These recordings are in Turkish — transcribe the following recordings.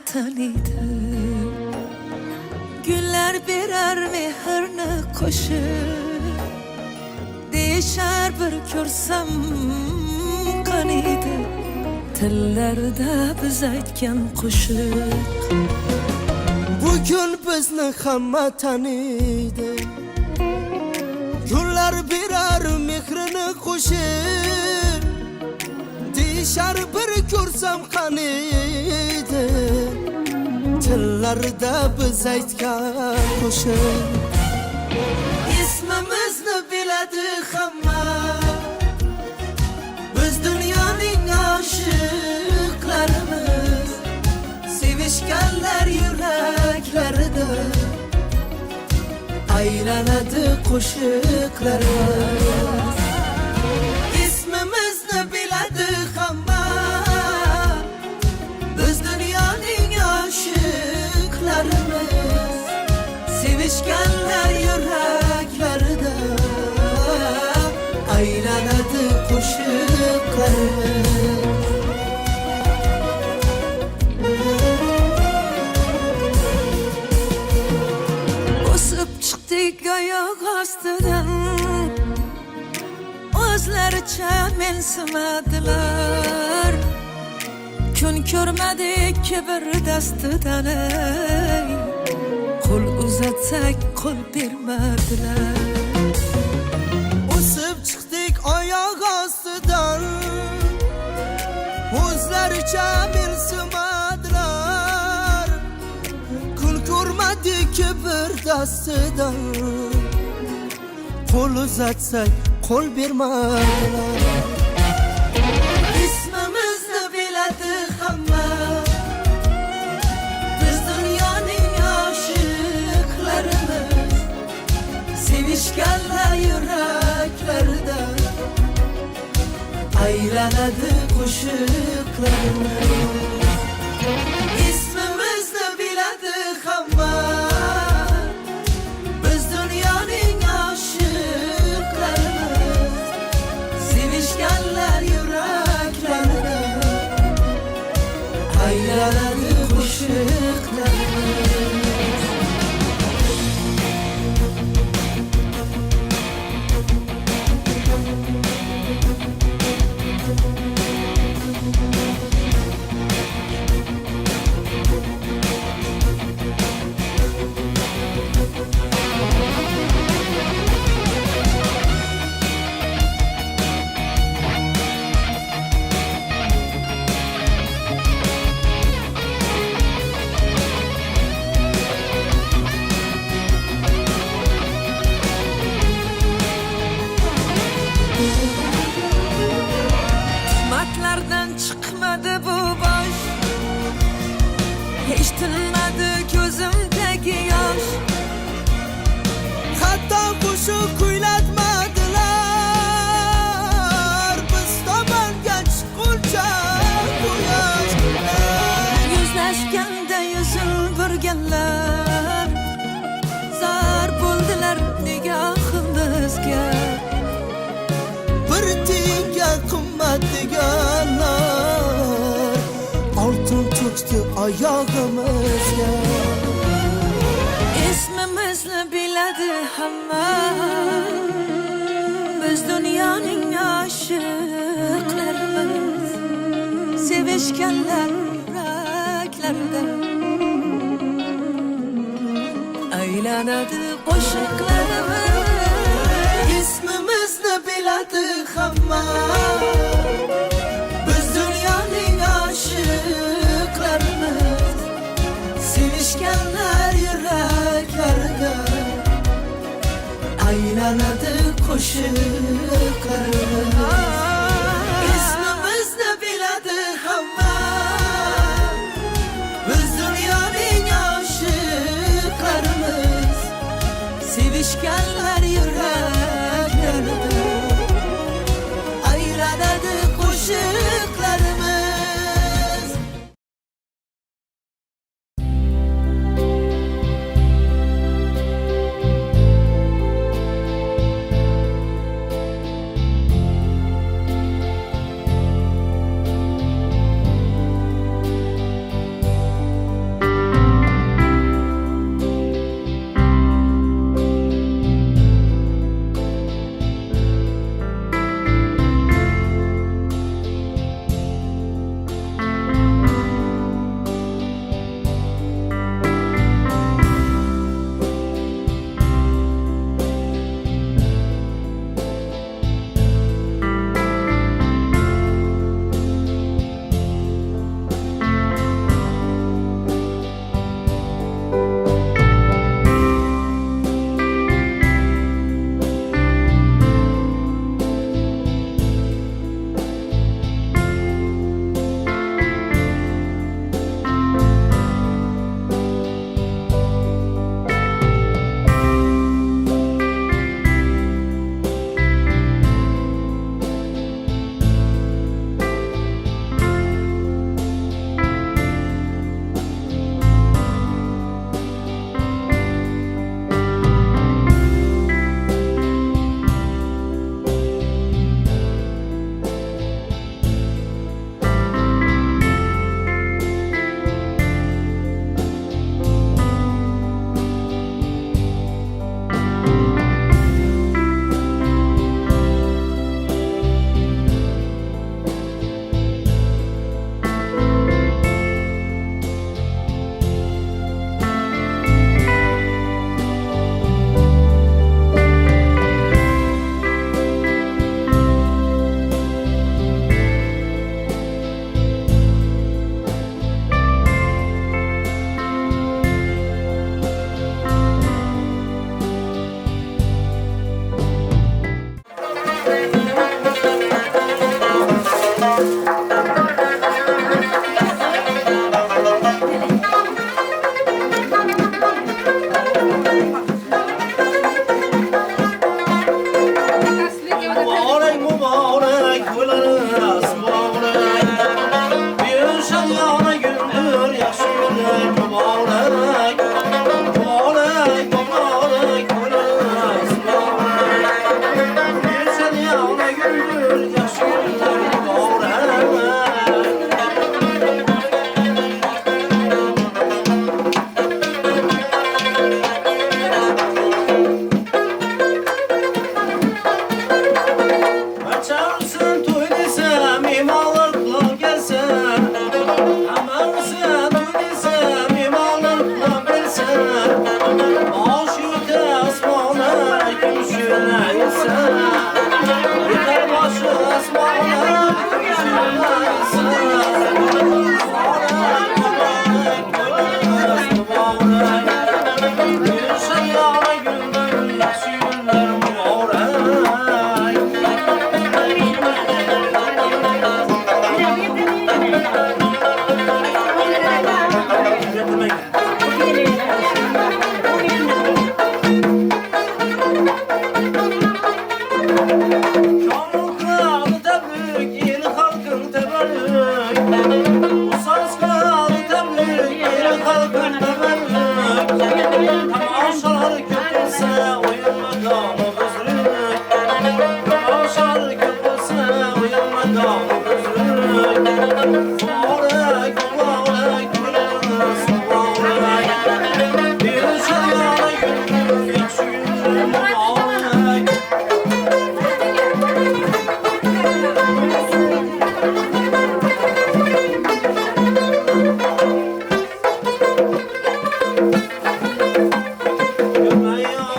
tanıydı. Güller birer mehrini koşur, değişer bir görsem kanıydı. Tillarda biz aytgan qo'shiq. Bugün bizni hamma tanıydı. Gullar birer mehrini qo'shib, deyishar bir ko'rsam qaniydi. Tillarda biz aytgan qo'shiq. İsmimizni biladi hamma, biz dunyoning oshiqlarimiz. Sevishganlar yuraklarida aylanadi qo'shiqlarimiz. İsmimizni biladi hamma, biz dunyoning oshiqlarimiz. Sevishganlar yuraklarida aylanadi qo'shiqlarimiz. O'sib chiqdik oyoq ostidan, o'zlaricha mensimadilar. Kun ko'rmadik kibr dastidan, qo'l uzatsak qo'l bermadilar. O'sib chiqdik oyoq ostidan, o'zlaricha mensimadilar. Kun ko'rmadik kibr dastidan, qo'l uzatsak qo'l bermadilar. İsmimizni biladi hamma, biz dunyoning oshiqlarimiz. Sevishganlar yuraklarida aylanadi qo'shiqlarimiz. İsmimizni biladi hamma, biz dunyoning oshiqlarimiz. Sevishganlar yuraklarida aylanadi qo'shiqlarimiz. Tuhmatlardan çıkmadı bu boş, hiç tinmadi ko'zimdagi yosh. Hatto qo'shiq kuylatmadilar, biz tomonga chiqquncha quyosh. Yuzlashganda yuzin burganlar, zar bo'ldilar nigohimizga. Bir tiyinga qimmat deganlar, oltin to'kdi oyog'imizga. İsmimizni biladi hamma, biz dunyoning oshiqlarimiz. Sevishganlar yuraklarida aylanadi qo'shiqlarimiz. İsmimizni biladi hamma, biz dunyoning oshiqlarimiz. Sevishganlar yuraklarida aylanadi qo'shiqlarimiz. İsmimizni biladi hamma, biz dunyoning oshiqlarimiz. Sevishganlar yuraklarida aylanadi qo'shiqlarimiz.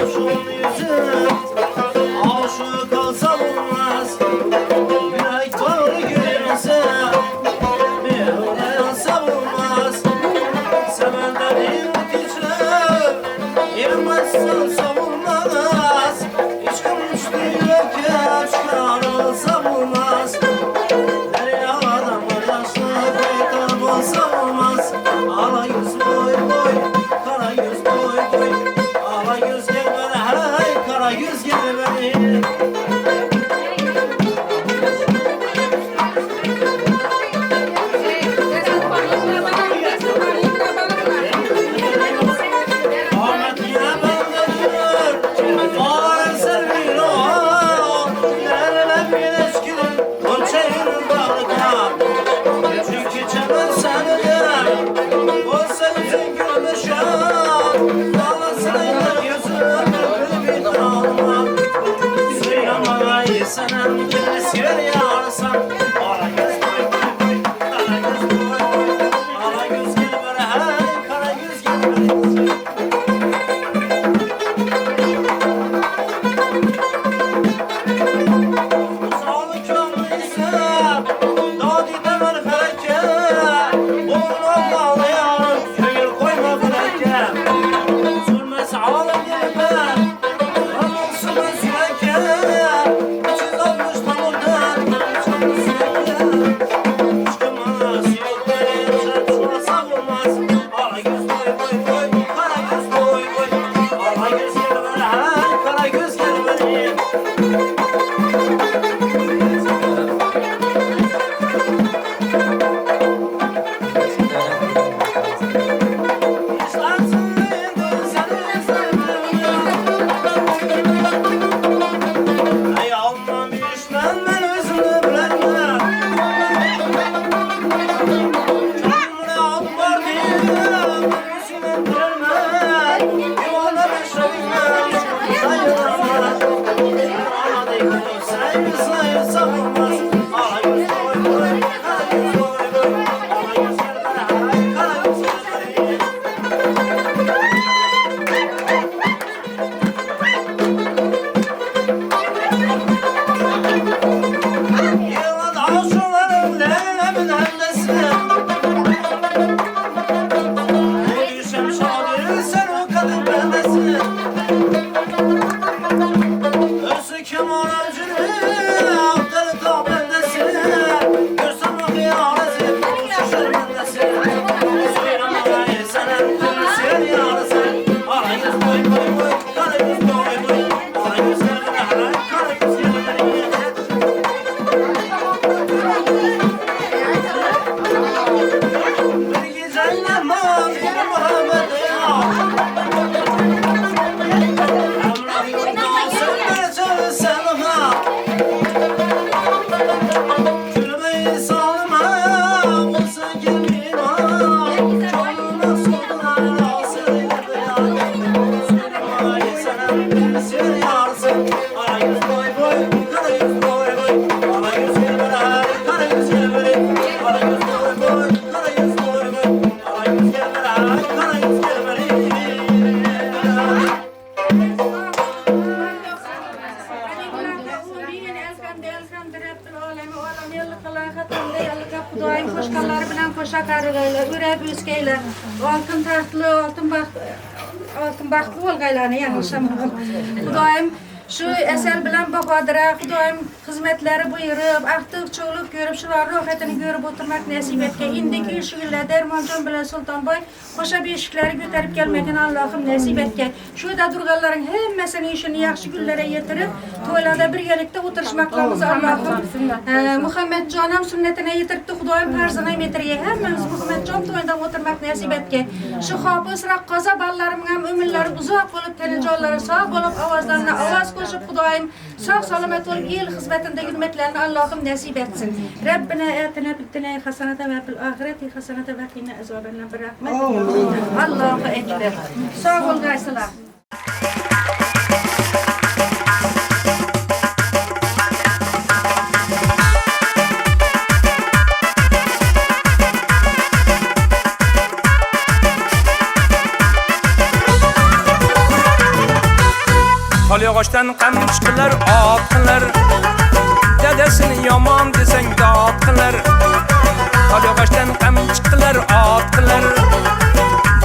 aşığın yüzü aşık olsa olmaz. Yürek doğru gülürse bir uyansa olmaz. Sevende bir güçlü yılmazsan savunmaz. Hiç konuştu yürek çıkarılsa olmaz. Deryadan yaşlı kaytan olsa olmaz. Ala yüz boy boy, kara yüz boy boy. Ala yüz gel bana hey, kara yüz gel bana. Ahmet yine bende diyor, ağır servir o. Yerine bir eskinin, konçeğinin bağlıklar. Çünkü çemen senidir, o sensin gülmüşüm. Dalasıyla yüzünü bir alma. Suylamayı senem bir sür yarsan. Ala yüz boy boy, kara yüz boy boy. Ala yüz gel bana hey, kara yüz gel bana. Sağlık yoluysa dadi demir feleke. Boğuna bağlayan köyür koyma feleke. Sürmesi alım gelme, ramolsu mesüleke. 360 tamurdan, 360 süleke. Çıkmaz yok benim, çıkmasa olmaz. Ala yüz boy boy boy, kara yüz boy boy. Ala yüz gel bana hey, kara yüz gel bana. İstersin bir seni sevmem. Ey almam işten ben özümü bilemem. Cümle akbar diyem, yüzüme bilemem. Yuvana beşrefim, sayılamaz. Yuvana değil, sayırsa olmaz. Ala yüz boy boy, kara yüz boy boy. Ala yüz gel bana hey, kara yüz gel bana. Yılan aşıların leylemin hendesi. Ne düşem şadir sen o kadın bendesi. Özü kemal avcını aktarı ta bendesi. Görsem o hıyaresi uçuşur bendesi. Suylamayı senem gülsün yarısı. Ala yüz boy boy boy, kara yüz boy boy. Ala yüz gel bana hey, kara yüz gel bana. Bir geceyle mavi Muhammed'e Emrah yoldan sönme çalışsın ha. Külmeyi salma, olsa gelmeyin ha. Çoluna soluna asıl ya. Sürmayı senem bilsin yarsın. Ala yüz boy boy, kara yüz boy boy. Ala yüz gel bana hey, kara yüz gel bana. Ala yüz boy boy, kara yüz boy boy. Ala yüz gel bana hey, kara yüz gel bana. Xudoyim qo'shqanlari bilan qo'sha qarg'aylar, o'rab o'sgaylar, oltin taxtli, oltin baxtli bo'lgaylarni yanglishamadim. Xudoyim shu asal bilan Bahodira, Xudoyim xizmatlari buyurib, aqtiq cho'lib ko'rib, shular rohatini ko'rib o'tirmak nasib etgan. Indiki shu yillarda Ermonjon bilan Sultonboy qo'sha beshiklari ko'tarib kelmagan Allohim nasib etgan. Shu dadurganlarning hammasini ishini yaxshi kunlarga yetirib, to'ylarda birgalikda o'tirishmoqlarimiz Allohim. Muhammadjonim sunnatini yetiribdi, Xudoyim farzini yetirgan. Hammamiz Muhammadjon to'yida o'tirmak nasib etgan. Shu hofiz raqqosa ballarim ham umrlari uzoq bo'lib, tanajonlari sog' bo'lib, ovozlarini ovoz qo'shib, Xudoyim sog' salomat bo'lib, el xizmatida yurmaklarini Allohim nasib etsin. Rabbina atina fid dunya hasanatan va fil oxirati hasanatan va qina azobannar bir rahmat. Allohu akbar. Sog' bo'lgaysizlar. Qolyog'ochdan qamchi qilar ot qilar dadasini yomon desang dod qilar Qolyog'ochdan qamchi qilar ot qilar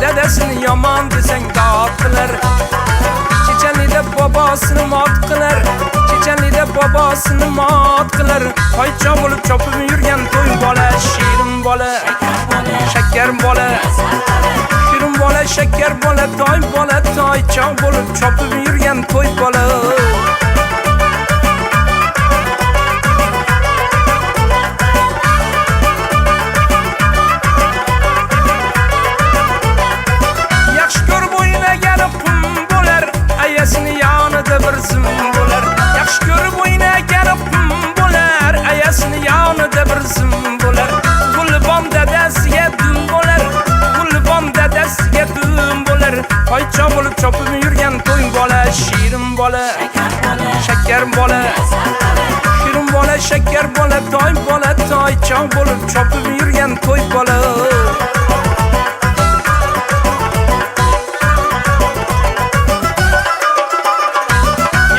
dadasini yomon desang dod qilar Chechenlida bobosini mot qilar Chechenlida bobosini mot qilar Toycha bo'lib chopib yurgan to'y bola shirin bola shakar bola shirin bola shakar bola toycha bo'lib chopib yurgan to'y bola Yaxshi ko'rib o'ynagan qum bo'lar ayasini yonida bir zum bo'lar Yaxshi ko'rib o'ynagan qum bo'lar ayasini yonida bir zum bo'lar Gulbon dadasiga dum bo'lar Gulbon dadasiga dum bo'lar Toycha bo'lib chopib yurgan to'y bola shirin bola shakar bola shirin bola shakar bola toycha bo'lib chopib yurgan to'y bola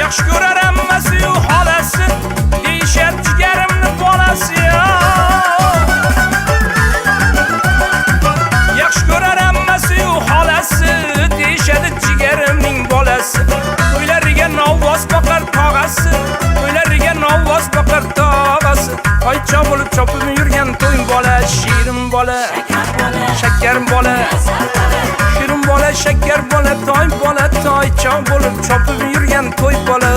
Yaxshi ko'rar ammasi-yu xolasi deyishar jigarimni bolasi Yaxshi ko'rar ammasi-yu xolasi deyishadi jigarimning bolasi To'ylariga novvos boqar tog'asi To'ylariga novvos boqar tog'asi Toycha bo'lib chopib yurgan to'y bola shirin bola shakar bola shirin bola shakar bola toycha bo'lib chopib yurgan to'y bola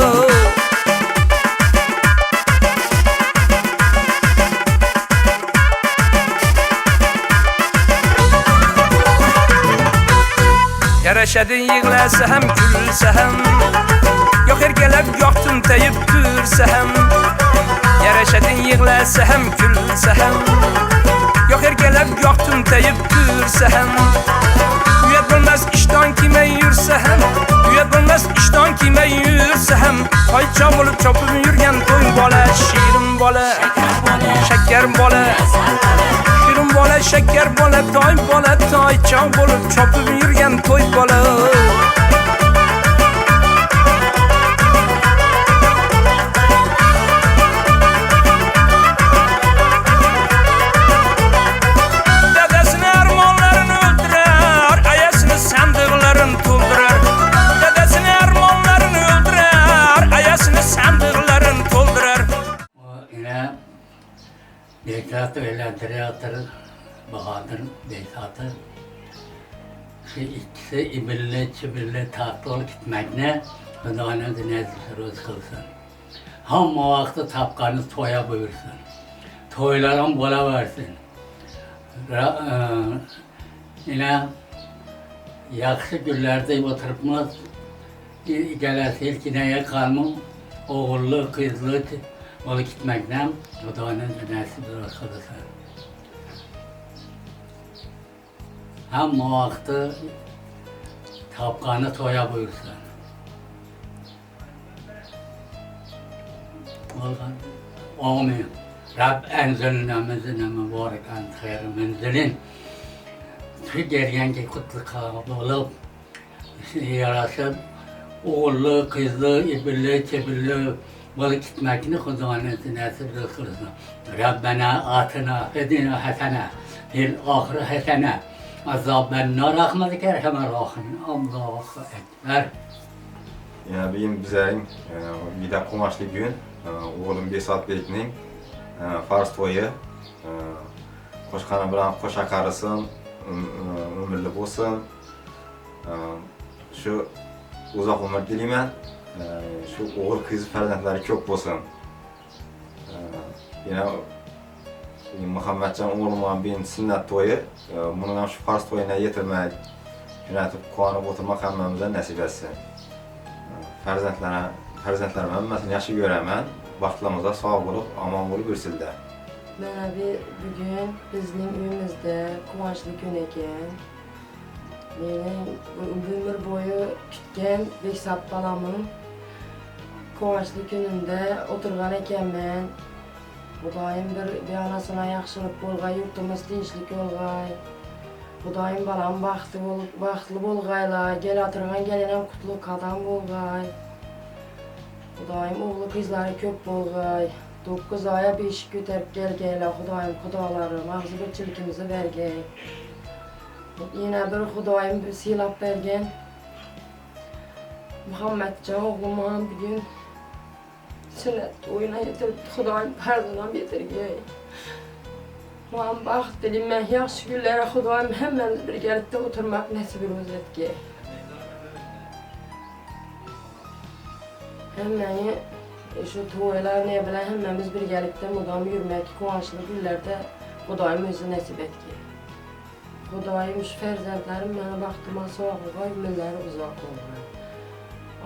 Yarashadi yig'lasa ham kulsa ham Yo'q erkalab yo'q tumtayib tursa ham Yarashadi yig'lasa ham kulsa ham Yo'q erkalab yo'q tumtayib tursa ham Uyat bo'lmas ishton kiymay yursa ham Uyat bo'lmas ishton kiymay yursa ham Toycha bo'lib chopib yurgan to'y bola shirin bola shakar bola shirin bola shakar bola toycha bo'lib chopib yurgan to'y bola Dadasini armonlarini o'ldirar ayasini sandiqlarini to'ldirar Dadasini armonlarini o'ldirar ayasini sandiqlarini to'ldirar Behzat öğlendiriyordur, Bahadır Behzat'ı. Şu ikisi ibirli tatlı olup gitmekle Hıdanın dinleyicisi roz kılsın. Hamma vakti tapkanı toya buyursun. Toyların bola versin. Yine yakşı günlerde oturupmaz. Gelesi ilkineye kalmam. Oğullu, kızlı olup gitmekle Hıdanın dinleyicisi roz kılsın. Hamma vakti tapkanı toya buyursun. Amin. Rab enzilna menzilna mübarekan hayır menzilin. Şu gergenki kutlu kabul olup, yarasıp, oğullu, kızlı, ibirli, çebirli, balık gitmekini Hüdanın nasip kılsın. Rabbena atına, fedina hasene, fil ahire hasene, azabben nar rahmetike erhamer rahimin. Allahu ekber. Yani benim bizlerin bir de kumaşlı gün, oğlum Behzat Bek'nin farz toyu, qo'shqani bilan qo'sha qarisin, umrli bo'lsin. Shu uzoq umr tilayman. Shu o'g'il qiz farzandlari ko'p bo'lsin. Yana Muhammadjon o'g'lim bilan sunnat to'yi, buni ham shu farz to'yina yetilmay jo'natib quvonib o'tirmoq hammamizga nasib etsin. Farzandlarim hammasini yaxshi ko'raman. Baxtlarımızda sağ olup, aman olup yursinlar. Mana bugün bizning uyimizda quvonchli kun ekan. Mening umr bo'yi kutgan Behzat bolamning quvonchli kunimda o'tirgan ekanman. Xudoyim bir onasına yaxshilik bo'lg'ay, yurtimiz tinchlik bo'lg'ay. Xudoyim balam baxtli bo'lg'aylar, kelaturgan gelinam qutlug' qadam bo'lg'ay. Xudoyim oğlu kızları köp bolgay. 9 aya 5 götürüp gelgeyler. Xudoyim xudolarım ağzı bir çilkimizi vergey. Yine bir Xudoyim bir silap bergen. Muhammedcan oğluma bugün sünnet oyuna yetirip Xudoyim pardonam yetirgey. Muam baxt dilim mən yaxşı günlərə Xudoyim həmmən bir gəlibdə oturmaq nəsib etgey. Həmməni şu toylar ne bilən həmməmiz bir gəlibdə mudam yürümək qovançlı günlərdə Xudoyim özü nəsib etgey. Xudoyim şu fərzəndlərim mənə baxtıma sağlığa, ömürləri uzaq olmalı.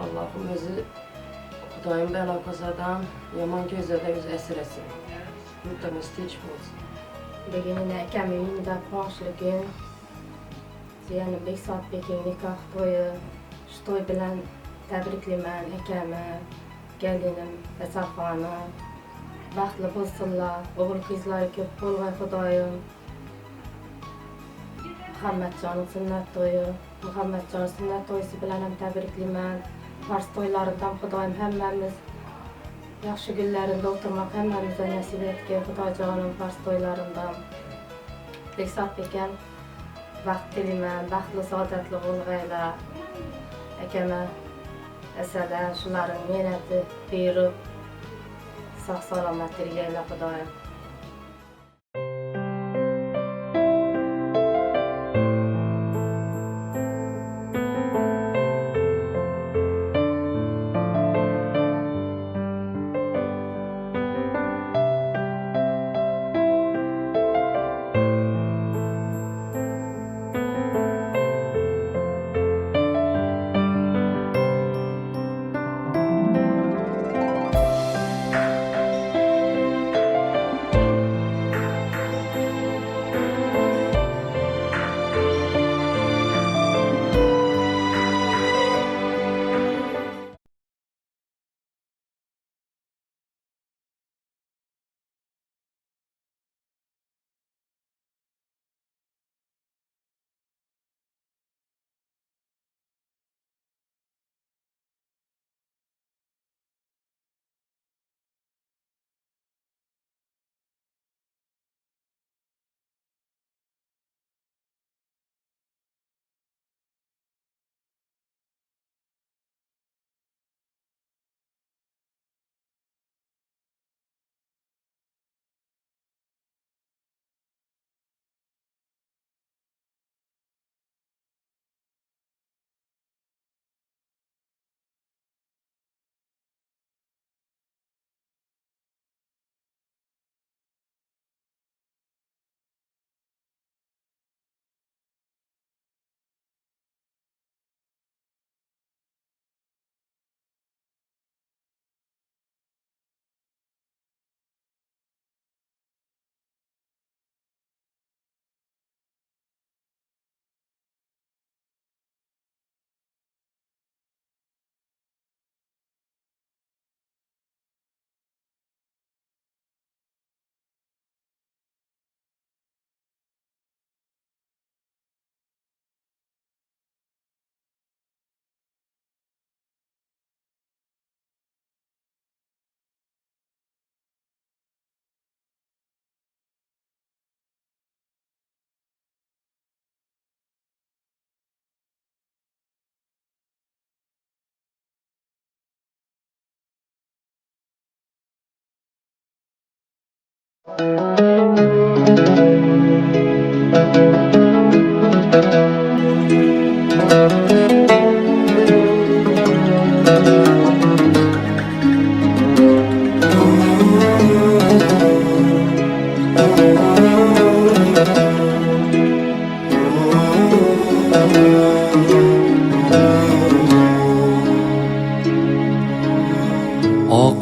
Allah'ım özü Xudoyim bəla qazadan, yaman gözədə öz əsirəsin. Yurtımız tinç olsun. Begine kemiğini de konuşlu gün. Yani 5 saat bekin nikah toyu. Şu toy bilen tebriklimen, ekeme, gelinim, Esarxanı. Baxtlı bulsunlar, oğul kızları köp bolğay Xudoyim. Muhammedcan'ın sünnet toyu. Muhammedcan'ın sünnet toyusu bilen hem tebriklimen. Fars toylarından Xudoyim hemmemiz yaxşı günlərində oturmaq həmməmizə nəsib etgey Xudoycanın fars toylarından. Beksat bekən vaxt dilimən, baxtlı saadətli olğayla, əkəmə, əsədə, şunların yenəti buyurub, sağ salamat dirgəylə Xudoyim.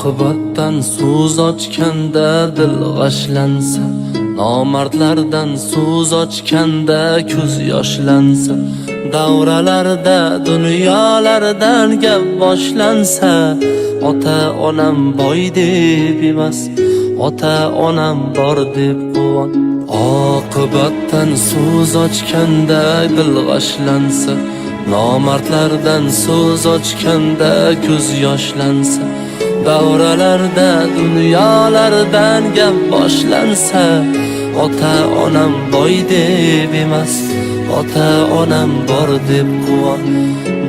Oqibatdan so'z ochganda dil g'ashlansa, nomardlardan so'z ochganda ko'z yoshlansa, davralarda dunyolardan gap boshlansa, ota onam boy deb emas, ota onam bor deb quvon. Oqibatdan so'z ochganda dil g'ashlansa, nomardlardan so'z ochganda ko'z yoshlansa, Davralarda dunyolardan gap boshlansa, ota onam boy deb emas, ota onam bor deb quvon.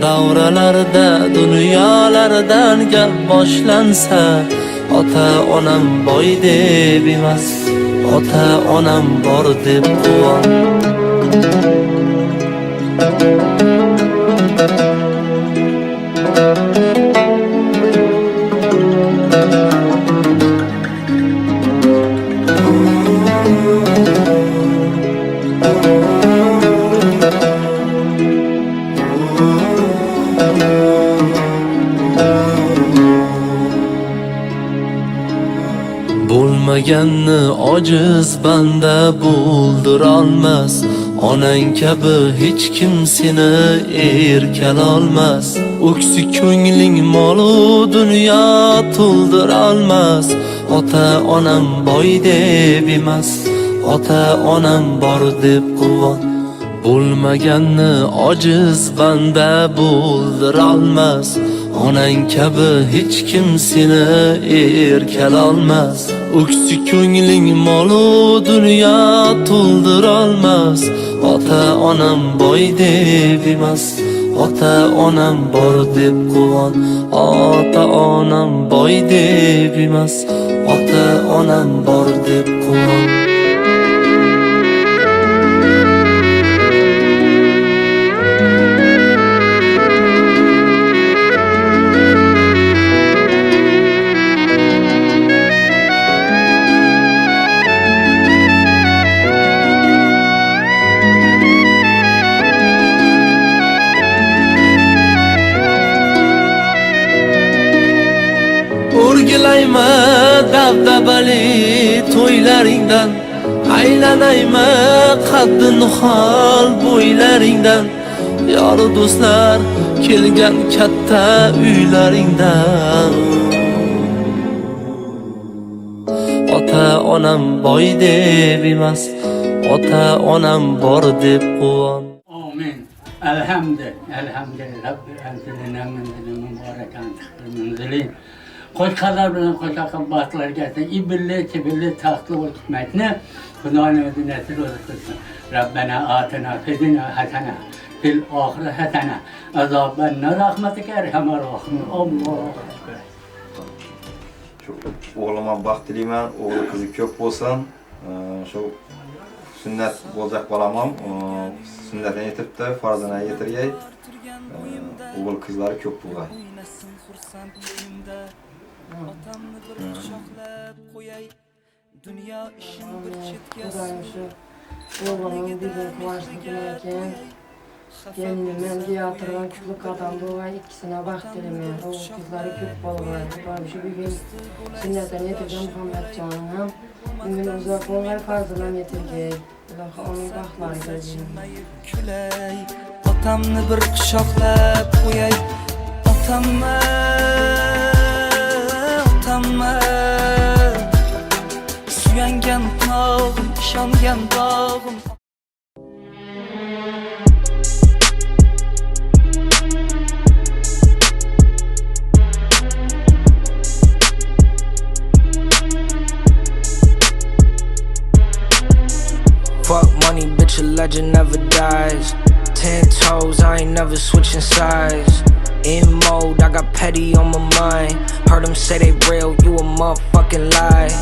Davralarda dunyolardan gap boshlansa, ota onam boy deb emas, ota onam bor deb quvon. Bo'lmaganni ojiz banda bo'ldirolmas, onang kabi hech kim seni erkalolmas. O'ksi ko'ngling molu dunyo to'ldirolmas, ota onam boy deb emas, ota onam bor deb quvon. Bo'lmaganni ojiz banda bo'ldirolmas, onang kabi hech kim seni erkalolmas. O'ksi ko'ngling molu dunyo to'ldirolmas, ota onam boy deb emas, ota onam bor deb quvon. Ota onam boy deb emas, ota onam bor deb quvon. O'rgilayma dabdabali to'ylaringdan, aylanayma qaddi nihol bo'ylaringdan. Yor do'stlar kelgan katta uylaringdan. Ota onam boy deb emas, ota onam bor deb quvon. Amin. Elhamdülillah. Rabbil enzilina menzilin mübareken menzilin. Koşkalar bilen koşakan batlar gelsin. İbirli çibirli tahtlı ol gitmekine. Bunların ödü nesil olursun. Rabbena atena fidina hasena. Fil ahire hasena. Azabbenna rahmetike erhamer rahmi. Allahu ekber. Oğluma baxt dileyman, oğlu kızı köp bolsun. Şu sünnet bolacak balamam. Sünnetine yetirip de farzına yetirgey. Oğul kızları köp bulgay. Otamni bir quchoqlab qo'yay, dunyo ishim bir chetga Xudoyim shu o'g'limni degan quvonchligim ekan. Kendimden yatırgan küçük adam bu ay ikisine baxt dilemeyen. O kızları köp bolğay. Xudoyim shu bugün sünnetten yetirgen Muhammed canım. Bugün uzak olmay farzından yetirgey. Ilohi onun baxtlari gelsin. kulay, otamni bir quchoqlab qo'yay, otamni suyangan tog'im, ishongan dog'im. Fuck money, bitch, a legend never dies. 10 toes, I ain't never switching sides. In mode, I got petty on my mind. Heard them say they real, you a motherfucking lie.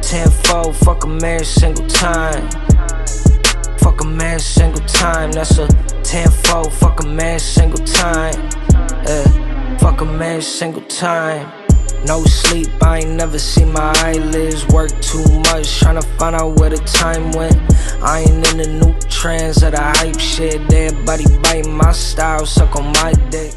10-4, fuck a man single time. Fuck a man single time, that's a 10-4, fuck a man single time. Fuck a man single time. No sleep, I ain't never seen my eyelids work too much, tryna find out where the time went. I ain't in the new trends of the hype shit. Everybody biting my style, suck on my dick.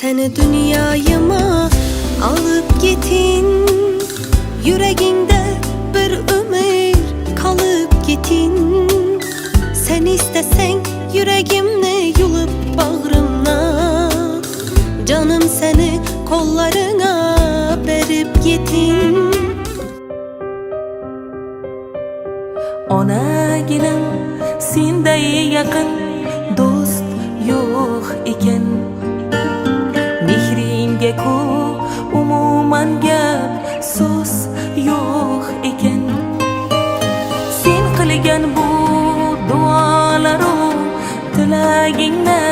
Seni dünyayıma alıp gitin, yüreğinde bir ömür kalıp gitin. Sen istesen yüreğimni yulup bağrımna, canım seni kollarına verip gitin. Onagilim sendey yaqin do'st yo'q ekan. Mehringga ku umuman gap so'z yo'q ekan. Sen qilgan bu duolaru tilagingni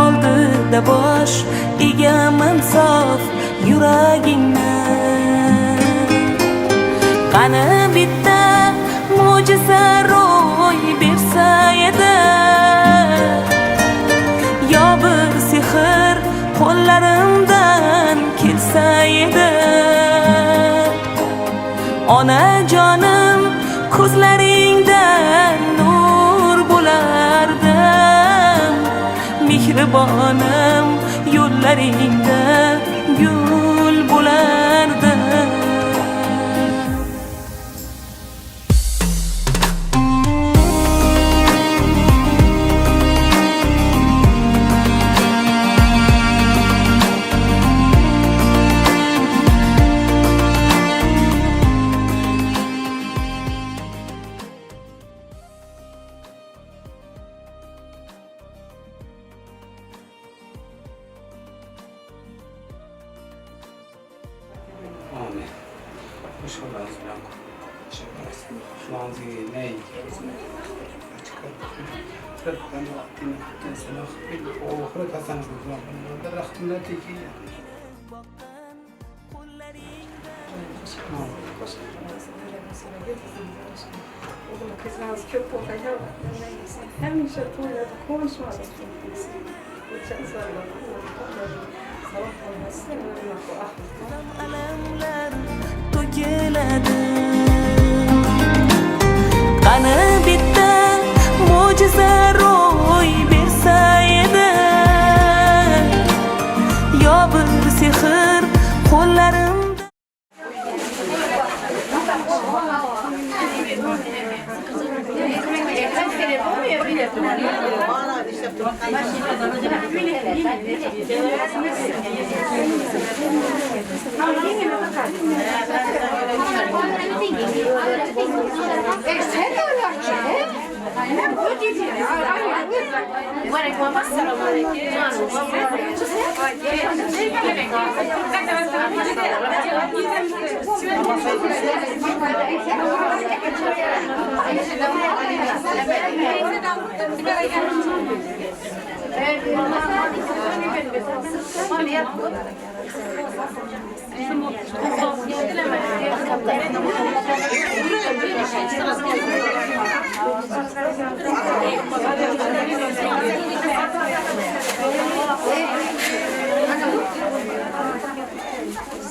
oldida bosh egaman sof yuragingni. Qani bitta mo'jiza ro'y bersa edi, yo bir sehr qo'llarimdan kelsa edi. Onajonim ko'zlaringdan nur bo'lardim, mehribonim yo'llaringda gul bo'lardim. Amin. Hoş geldiniz Blanco. Şu an ne? Ben vaktini sana bir oğlu kasan kızım. Ben de rahatına tekiye. Oğlum kızınız köp olacak. Hem işe toyladı, konuşmadı. Geçen sonra sabah olmasın öyle Alemler to'kiladi. Qani bitta mo'jiza ro'y bersa edi, yo bir sehr qo'llarimda.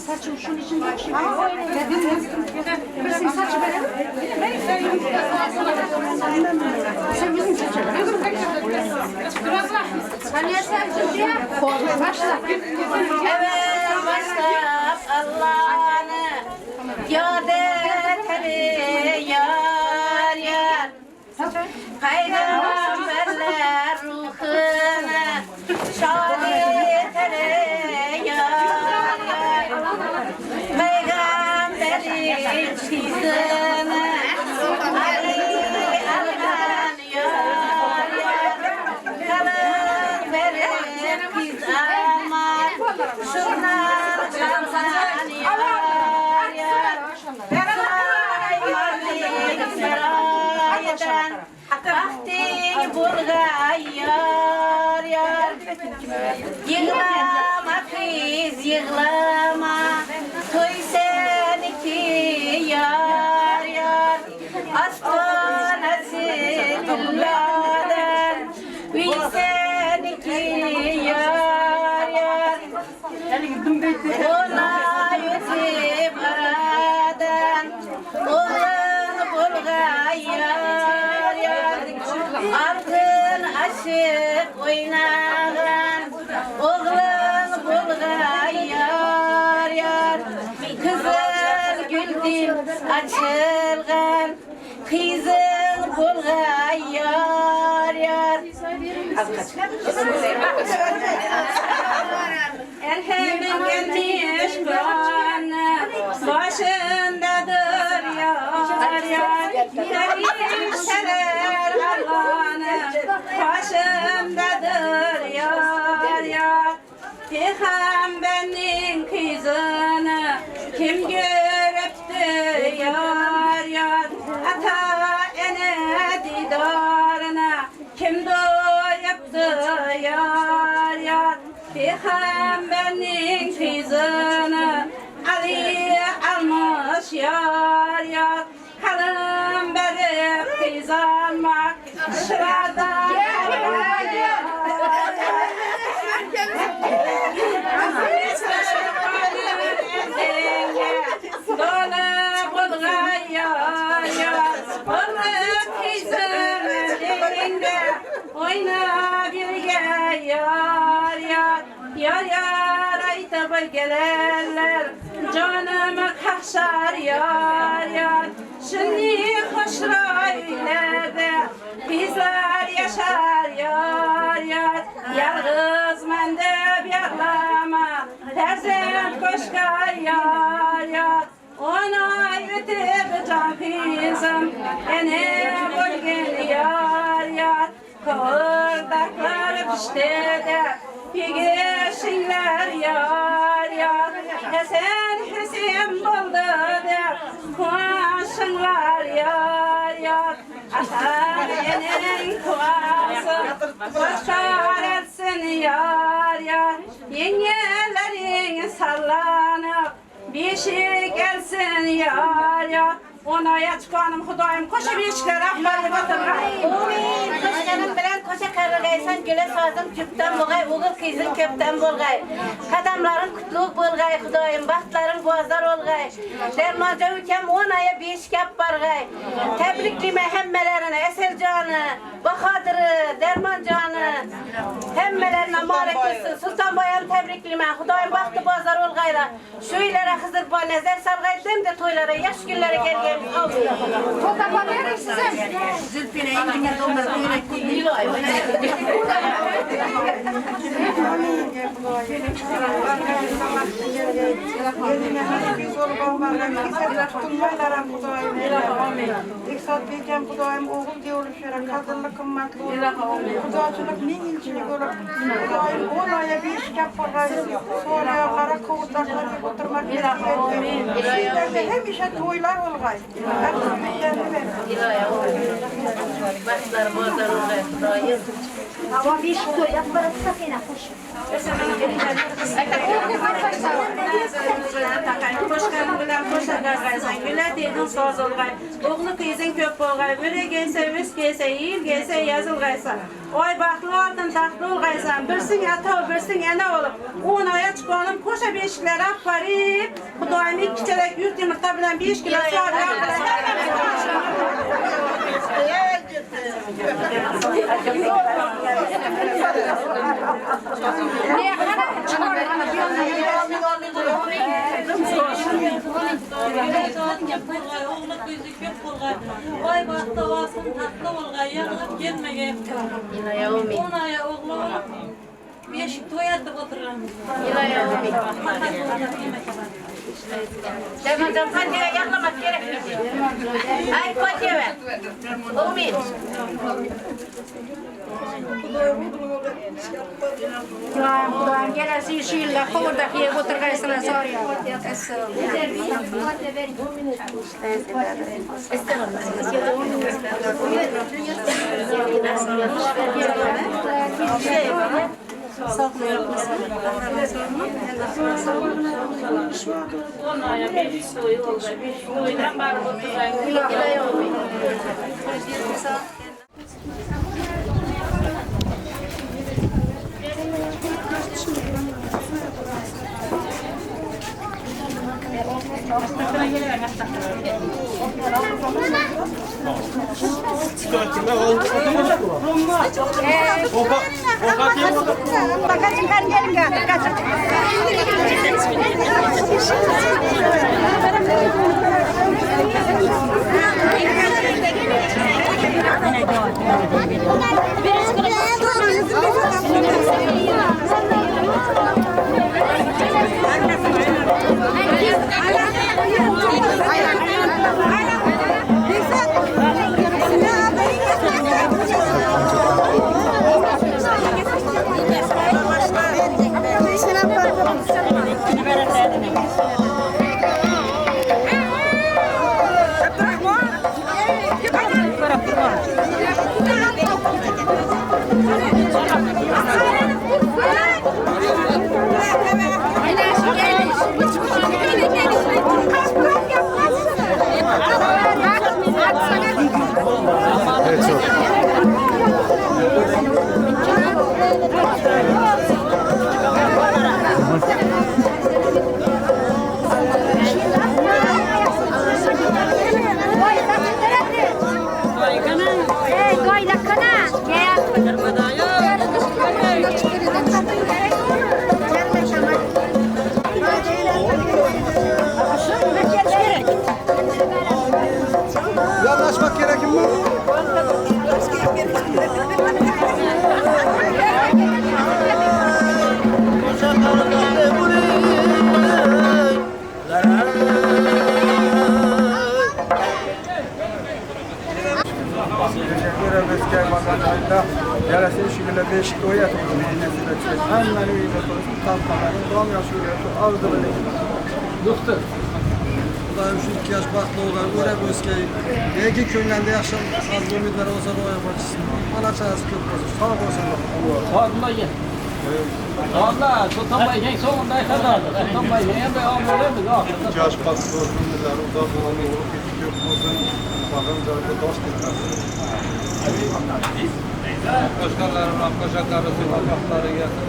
Saçım şunun için bak şimdi. Bizim saçı benim. Sen bizim saçı. Hani sen diye başla. Evet başla Allah'ını yad et yar yar. Peygamberler ruhunu şad et yar yar. Peygamberin çizini Ali Alhan yar yar. Kalın verip biz aman şunlar çalsan yar yar. Seraydan vaktin bulgay yar yar. Yığlama kız yığlama, toy seniki yar yar. Aslanası gülladan, uy seniki yar yar. Ona yüzüp aradan, oğlan bulgay yar yar. Altın aşık oynağa kızın bulgay yar yar. Erhemin gelmiş bana, başındadır yar yar. Dervişler Allah'ını, başındadır yar yar. Peygamberin kızını kim görüptü yar yar. Ata ene didarına kim doyuptu yar yar. Peygamberin kızını Ali almış yar yar. Kalın berip kız almak şırada oyna birge yar yar. Yar yar aytıp gelerler, canımı kaşar yar yar. Şimdi hoşraylarda bizler yaşar yar yar. Yalnız mende bağlama, terzent koşka yar yar. Ona yetip can pizim, ene bölgen yar yar. Kordaklar pişte de pigeşinler yar yar. Hesen hesen buldu de kuaşınlar yar yar. Aşar enen kuası başkar etsin yar yar. Yengelerin sallanıp bir şey gelsin yar yar. Ona yaçkanım Hudayım koşa bir işler ahbari batırgay. Umin koşkanım bilen koşa karıgaysan güle sazım küpten bulgay, uğul kızın köpten bulgay. Kadamların kutluk bulgay Hudayım, bahtların boğazlar olgay. Dermanca ülkem 10 aya bir iş kap bargay. Tebriklime hemmelerine Eselcanı, Bahadır'ı, Dermancanı, hemmelerine marekesi, Sultan Bayan tebriklime, Hudayım bahtı boğazlar olgayla. Şu ilere Hızır Boğa nezer sargaydım de toylara, yaş günlere gel. Fotoğrafı verin size. Zülfine İngiliz onları öğrettiği İksat beyken Kudayım oğul diyoruşlara kadınlık kımmatlı olur. Kudacılık min ilçini görüp Kudayım 10 aya bir iş yaparlar. Sonra kara kovudakları oturmak isteyecekler. Hem işe toylar olgay. Başlar bozar olgay Kudayım. Ama bir iş toy yapmarak sakina hoş. Koşkanım bilen koşa gargaysan güle dedin soz olgay. Oğlu kızın köp olgay. Böyle gelse, üst gelse, yiyil gelse yazılgaysa. Oy baklı altın tahtlı olgaysan. Birsin yatağı, birsin yana olup. 10 aya çıkanım koşa beşikleri aparip. Kudayım 2 çeyrek yurt yumurta bilen 5 kilo soğan yapar. Vay baktı olsun tatlı olgay yağılıp gelmeye. On aya oğlu olup beşik toyadı oturgan. Dermancan Fatih'e yaklamak gerekmiyor. Ay Fatih'e ver. Umin. Kudayım gelesi işiyle kovurdaki yer oturgaysana soruyor. Onaya beş soyu oldu. Beş soydan bari oturgan. Thank you. Kaçın kan gelin gari kaçın. Yanlaşmak gerekir mi? Yarasın şükürler beşik oya tuttum. Hemen uyuyla konuştum. Tantaları, doğum yaşıyor. Ağzı böyle. Doktor. Kudayım şu 2 yaş baklı olar. Öyle bu eski. Belki köylerde yaşam az ümitler olsa da o yaparsın. Bana çağırsın köp olsun. Sağ olsun. Sağ gel. Allah, tutamay sonunda kadar. Tutamay hem de amele mi? 2 yaş baklı olsun. Uzak olan olur. Köp olsun. Bakın da dost etmez. Başkanlarım, arkadaşlarım, Allah'ları gelsin.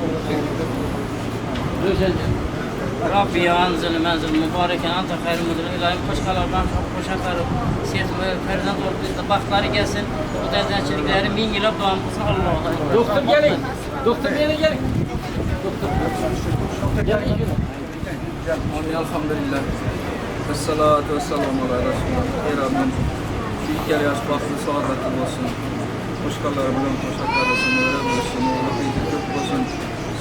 Rabbi anzil menzil mübareken anta hayrul müdür ilahim koşkalardan koşakları siyetime ferden doğru bakları gelsin bu derdençilikleri min yıla doğan kısmı Allah'a. Doktor gelin. Doktor gelin. Doktor. Gelin. Amin elhamdülillah. Esselatu vesselamu ala Resulullah. Ey Rabbim şu 2 yaş baklı saadetin olsun. Koşkaları bilen koşaklar olsun. Öyle olsun. Olsun.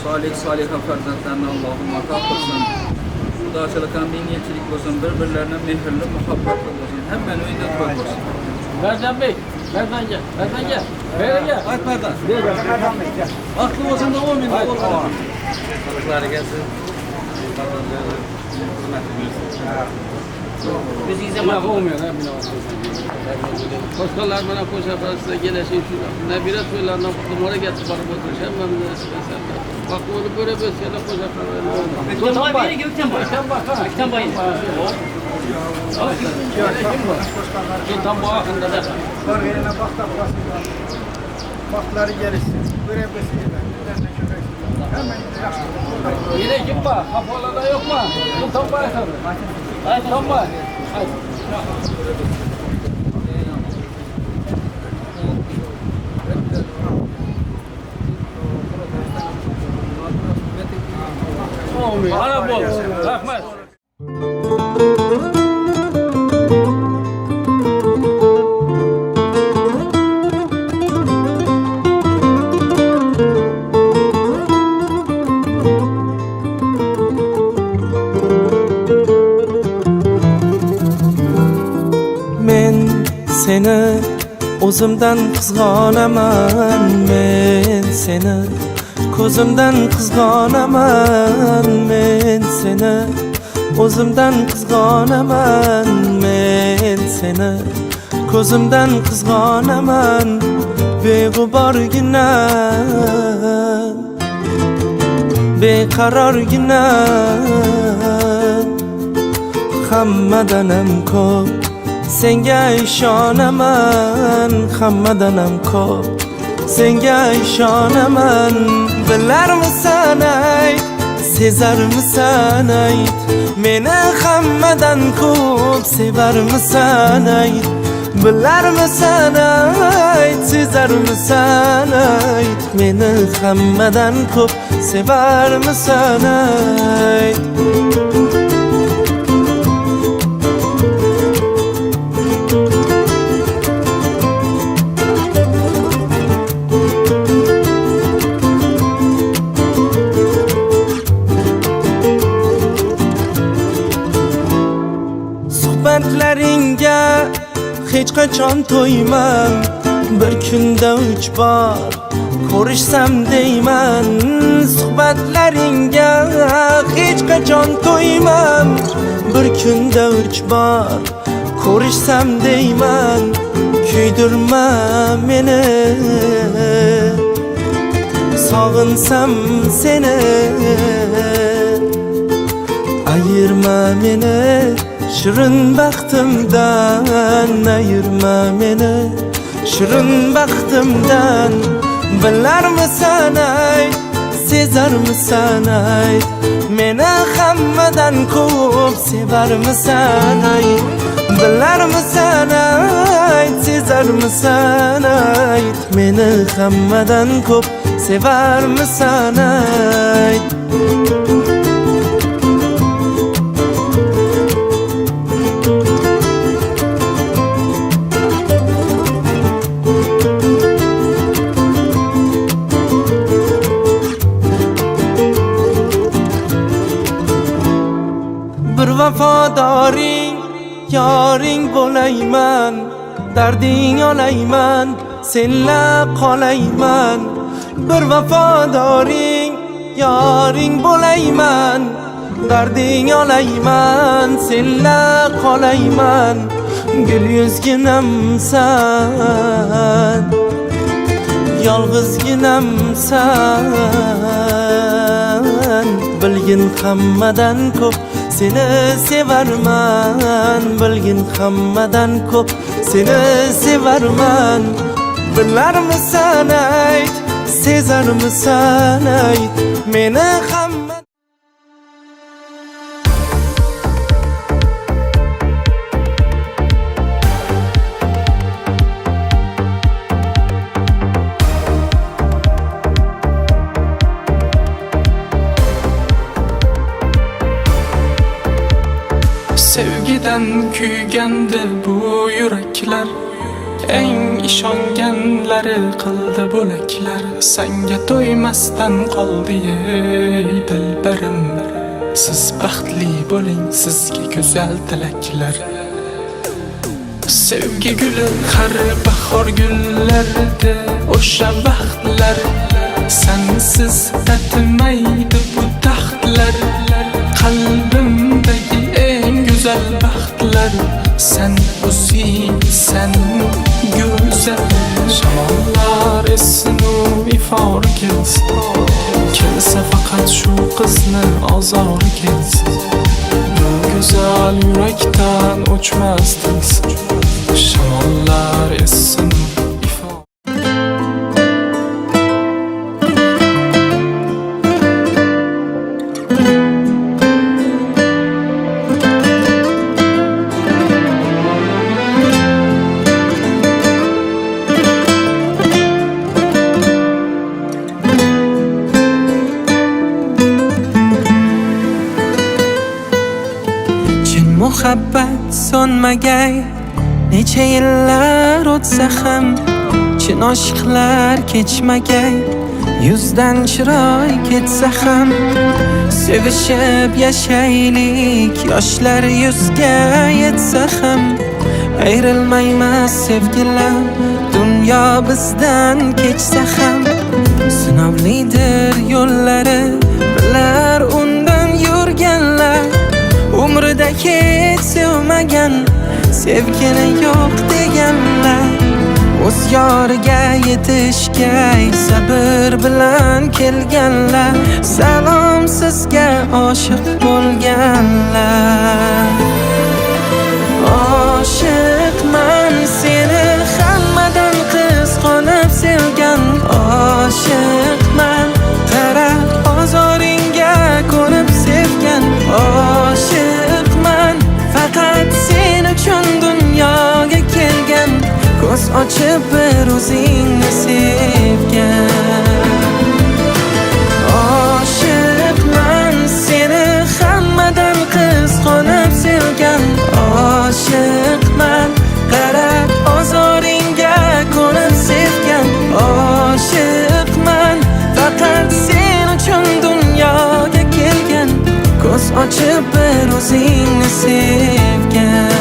Salih saliha ferzentlerine Allah'ım ata kılsın. Kudaçılıktan milliyetçilik olsun, birbirlerine mehirli, muhabbetli olsun. Hemen öyle koy olsun. Merdan Bey, Merdan gel. Böyle gel. Hadi Merdan. Aklı olsun da 10 bin dolar. Balıkları gelsin. Gözünüze Bak olmuyor ha bina koşkalar bana koşa parasına geleşin şu. Ne biraz söylerine numara getir bana götür. Hemen bak onu böyle böyle koşa parasına. Gökten Bay'ı Gökten Bay. Gökten Bay'ı. Gökten Bay hakkında da. Bölgelerine bakları gelirsin. Böyle besleyelim. Hemen yaşlı. Yine kim var? Kafalarda yok mu? Gökten Bay tabii. Gökten Bay. Olmuyor. Ana bol. Rahmet. Men seni o'zimdan qizg'onaman, men seni ko'zimdan qizg'onaman, men seni o'zimdan qizg'onaman, men seni ko'zimdan qizg'onaman, beg'uborgina beqarorgina hammadanam ko'p senga ishonaman, hammadanam ko'p senga ishonaman. Bilarmisan ayt, sezarmisan ayt, meni hammadan ko'p sevarmisan ayt. Bilarmisan severmisan ayt meni hammadan ko'p severmisan ayt suhbatlaringga hech qachon to'yman bir kunda 3 bor ko'rishsam deyman suhbatlaringga hech qachon to'yman bir kunda 3 bor ko'rishsam deyman kuydirma meni sog'insam seni ayirma meni shirin baxtimdan ayirma meni shirin baxtimdan bilarmisan ayt sezarmisan ayt meni hammadan ko'p sevarmisan ayt bilarmisan ayt sezarmisan ayt meni hammadan ko'p sevarmisan ayt vafodoring yoring bo'layman darding olayman senla qolayman bir vafodoring yoring bo'layman darding olayman senla qolayman gul yuzginamsan yolg'izginamsan bilgin hammadan ko'p seni sevarman bilgin hammadan ko'p seni sevarman bilarmisan ayt sezarmisan ayt meni hamma Sevgiden küygəndi bu yürekler eng ishonganlari qildi bo'laklar senga to'ymasdan qoldi ey dilbarim siz baxtli bo'ling sizga go'zal tilaklar sevgi guli har bahor gullarida o'sha vaqtlar sensiz tatimaydi bu taxtlar qalbimdagi güzel baxtlar sen o'zingsan go'zal shamollar essin u ifor kelsin kelsa faqat shu qizni ozor kelsin bu go'zal yurakdan o'chmasdan shamollar essin muhabbat so'nmagay necha yillar o'tsa ham chin oshiqlar kechmagay yuzdan chiroy ketsa ham sevishib yashaylik yoshlar yuzga yetsa ham ayrilmaymiz sevgilar dunyo bizdan kechsa ham sinovlidir yo'llari bilar undan yurganlar umrida hech sevmagan sevgini yo'q deganlar o'z yoriga yetishga sabr bilan kelganlar salom sizga oshiq bo'lganlar oshiqman seni hammadan qizg'onib sevgan oshiqman qara ozoringga ko'nib sevgan oshiqman faqat sen uchun dunyoga kelgan ko'z ochib bir o'zingni sevgan. Oshiqman seni hammadan qizg'onib sevgan. Oshiqman qarab ozoringga ko'nib sevgan. Oshiqman faqat sen uchun dunyoga kelgan. Ko'z ochib bir o'zingni sevgan.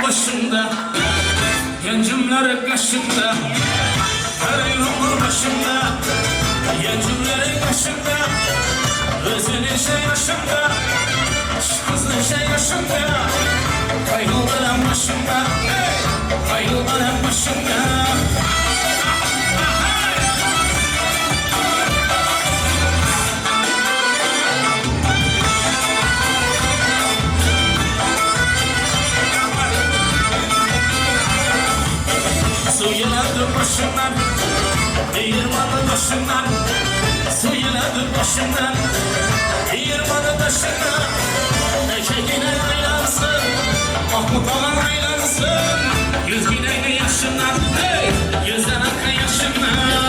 Başında, gencimler kaşında, her yolun başında, Yetimlerin başında, özünün şey yaşında, kızın şey yaşında, kaygıların başında, kaygıların başında. Suyuladı başından, değirmanı başından, suyuladı başından, değirmanı başından. Eşekine aylansın, Mahmut olan aylansın, yüz güneği yaşından, hey, yüzden akın yaşından.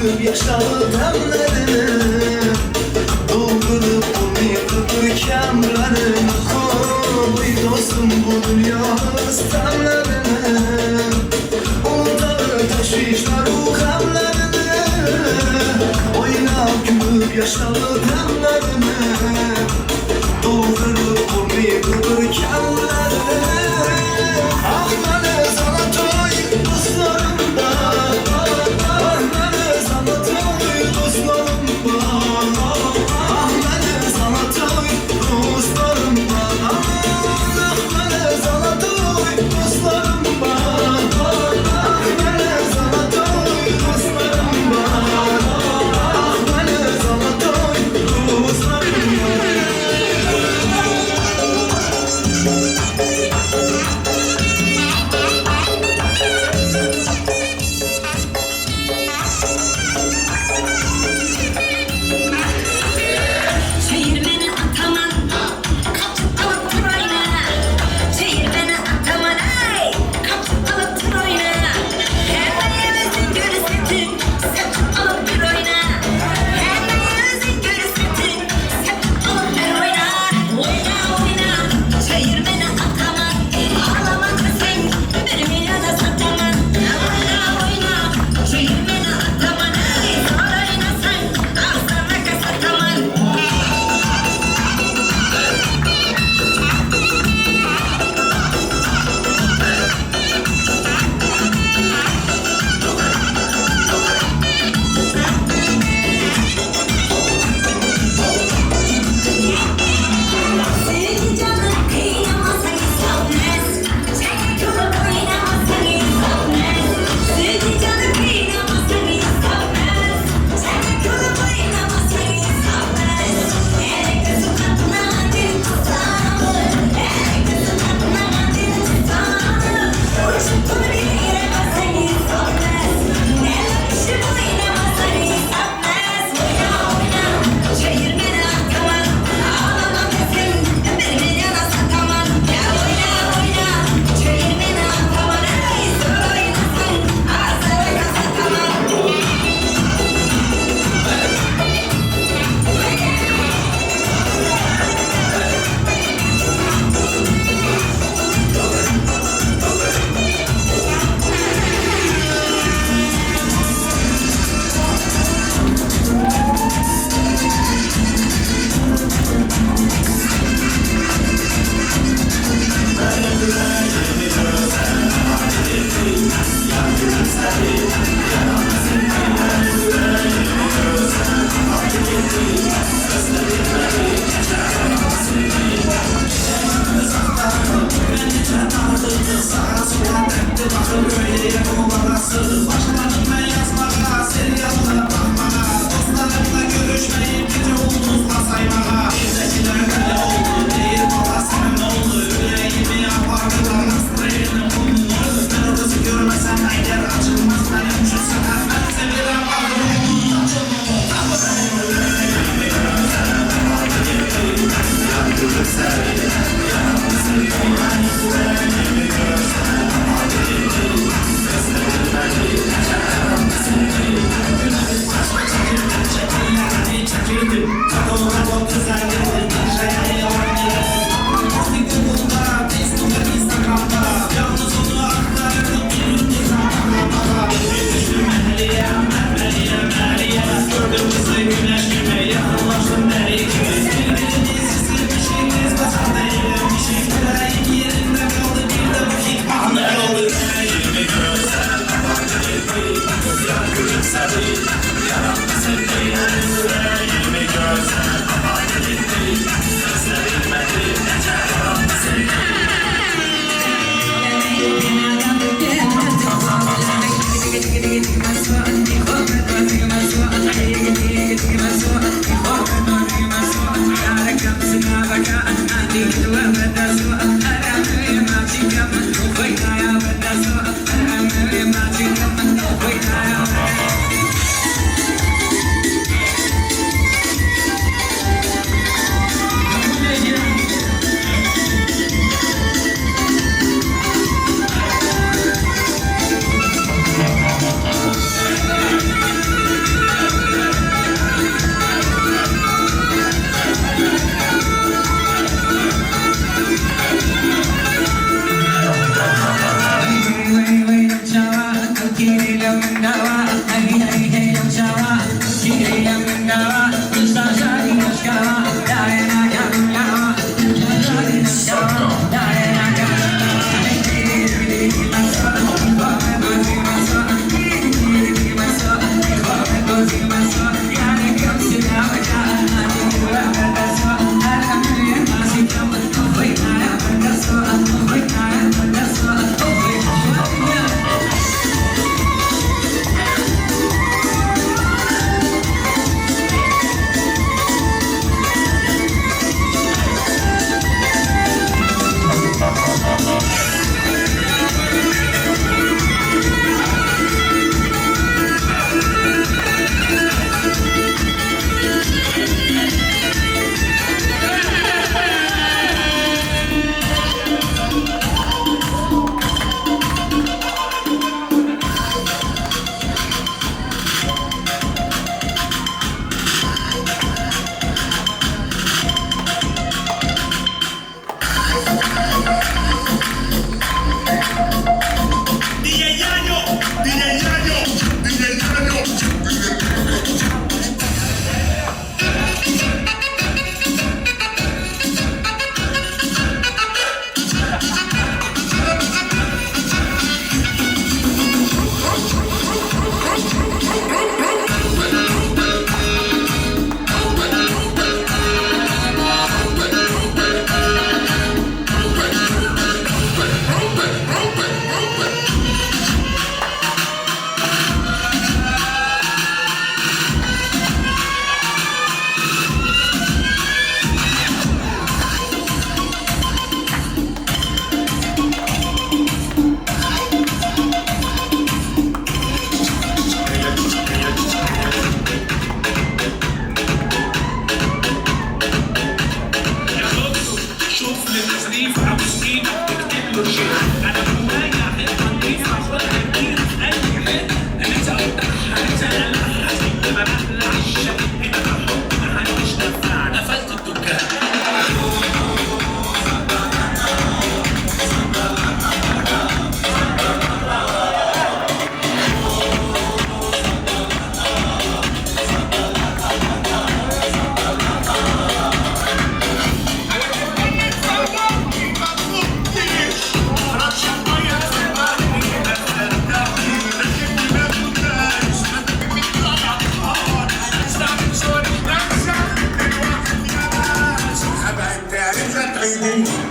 gümüp yaşalı demlerim Doldurup onu yıkıp kemlerim Oy dostum bu dünya istemlerim Unutarım teşvişler ukemlerini Oynap gümüp yaşalı demlerimi Doldurup onu yıkıp kemlerim Ah beni sana toy dostlarımda Ah beni sana toy dostlarımda Ah beni sana toy dostlarımda Ah beni sana toy dostlarımda Ah beni sana toy dostlarımda Ah beni sana toy dostlarımda Çevirmeni ataman, kapıp alıp dur oyna. Çevirmeni ataman, ay, kapıp alıp dur oyna. Hemen yüzün görürsün, sapıp alıp dur oyna. Hemen yüzün görürsün, sapıp alıp dur oyna. Oyna oyna, çevirmeni ataman, ağlama kızım, bir milyona sataman. Oyna oyna, çevirmeni ataman, ay, zor oynasan, ağzına kasataman. Sevgi canım kıyamazsan istemez. Çekil kılıp oynamazsan istemez. Sevgi canım kıyamazsan istemez. Çekil kılıp oynamazsan istemez. Ey kızım katına dil tutamır. Ey kızım katına dil tutamır. Uçup dur giremezsen istemez. Neler işi oynamazsan istemez. Oyna oyna, çevirmeni ataman. Ağlama kızım, bir milyona sataman. Ya oyna oyna, çevirmeni ataman. Ey zor oynasan, ağzına kasataman.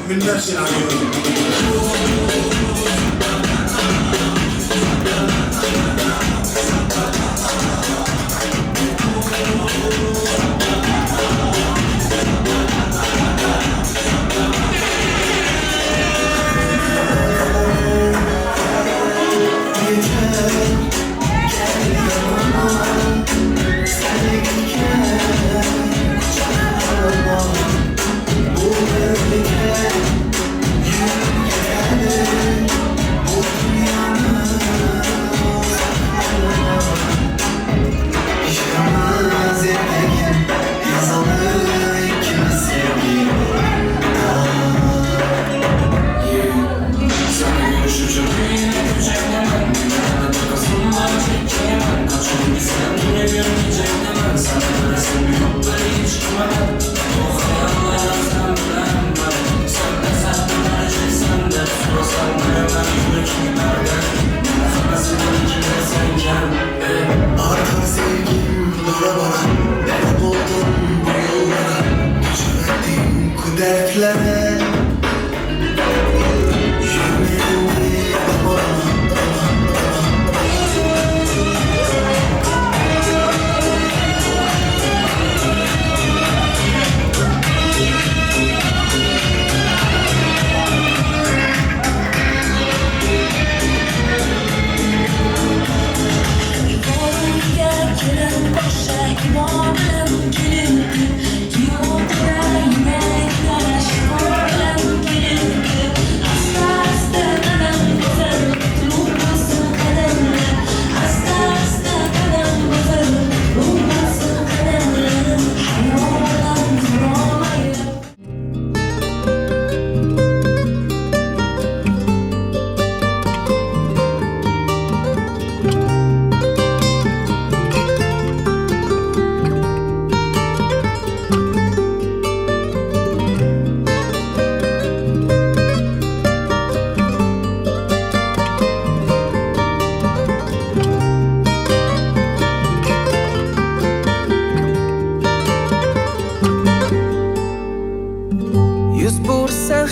من نفس العملية. Yeah.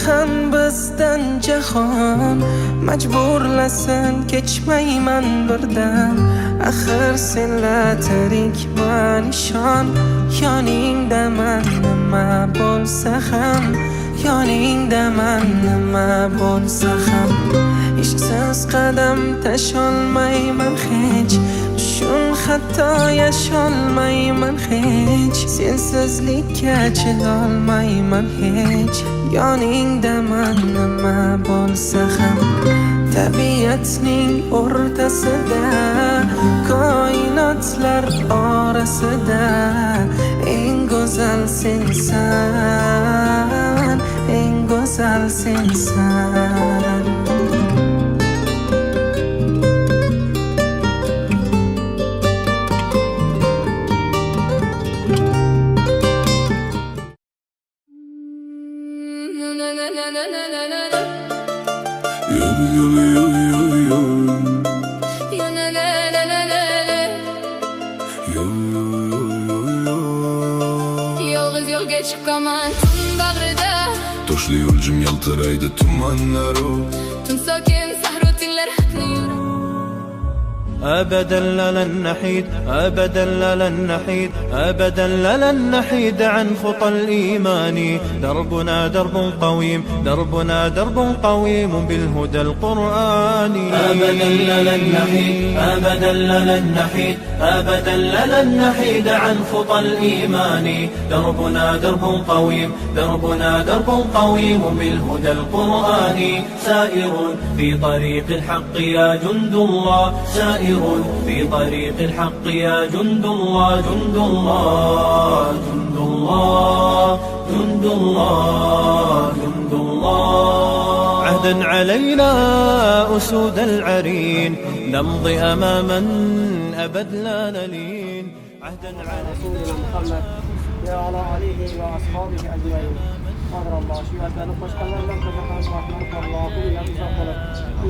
ham bizdan jahon majburlasin kechmayman birdan axir senlar tirik man ishon yoningda man nima bo'lsa ham yoningda man nima bo'lsa ham ishqsiz qadam tasholmayman hech shun hatto yasholmayman hech sensizlikka chidolmayman hech yoningda man nima bo'lsa ham tabiatning o'rtasida koinotlar orasida eng go'zal sensan eng go'zal sensan Yolg'iz yo'lga chiqaman tun bag'rida Toshli yo'ljim yaltiraydi tumanlaru Tun sokin sahru tinglar أبدا لن نحيد أبدا لن نحيد أبدا لن نحيد عن خطى الإيمان دربنا درب قويم دربنا درب قويم بالهدى القرآني أبدا لن نحيد أبدا لن نحيد أبدا لن نحيد عن خطى الإيمان دربنا درب قويم دربنا درب قويم بالهدى القرآني سائر في طريق الحق يا جند الله سائر في طريق الحق يا جند الله جند الله جند الله جند الله جند الله عهدا علينا أسود العرين نمضي أماما أبد لا نلين عهدا على رسولنا محمد وعلى آله وأصحابه أجمعين قدر الله şivetlerini koşkanlarından koşakan rahmet Allah'ın yanımıza kalıp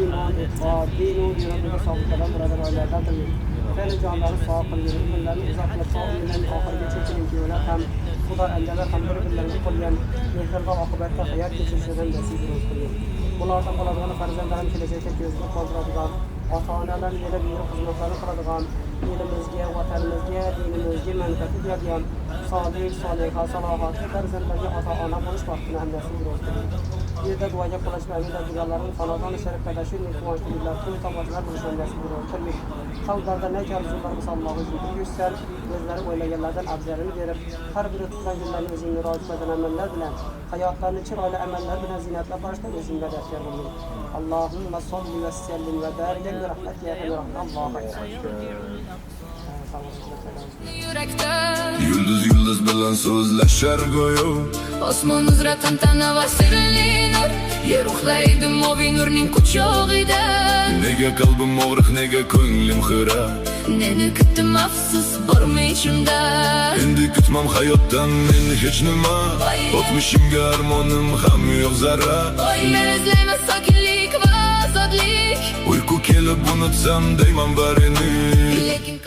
iman, itibar, dinu, dinamını sabıkadan buradan öylerdendir. Feli canları sağ kılıyor, ümürlerini uzaklık sağ ümürlerini ahir geçirçinin ki öyle hem bu da engeler hem birbirlerini kılıyor, mehirde akıbette hayat geçirişlerden vesile kılıyor. Bunlardan kaladığını farzanların kilecekte gözlük kaldırdılar. Ata-analar yere büyük hizmetleri kıladıgan, elimizge, vatanimizge, dinimizge menfeti diyen salih, saliha, salahatı farzanlarga ata-ana buluş vaktini hem vesile kılıyor. Yerde duaca kılaşma evinde duyarların sanadan-ı şerif kardeşi nüfuaşlı milletini tabatılar buluşan vesile kılıyor. Kalplarda ne arzularımız Allah'ı zikri yüksel, gözleri oylayanlardan abzlerini verip, her biri tutan günlerini özünü racip eden emeller bilen, hayatlarını çırayla emeller bilen zinetle başta özünde defter bulur. Allahümme salli ve sellim ve barik ve rahmet ya Allah'a Yulduz yulduz bilan so'zlashar go'yo Osmon uzra tantana va sirli nur Yer uxlaydi moviy nurning quchog'ida Nega qalbim og'riq, nega ko'nglim xira Neni kutdim afsus bormi ichimda Endi kutmam hayotdan men hech nima O'tmishimga armonim ham yo'q zarra Men izlayman sokinlik va ozodlik Uyqu kelib unutsam deyman barini Lekin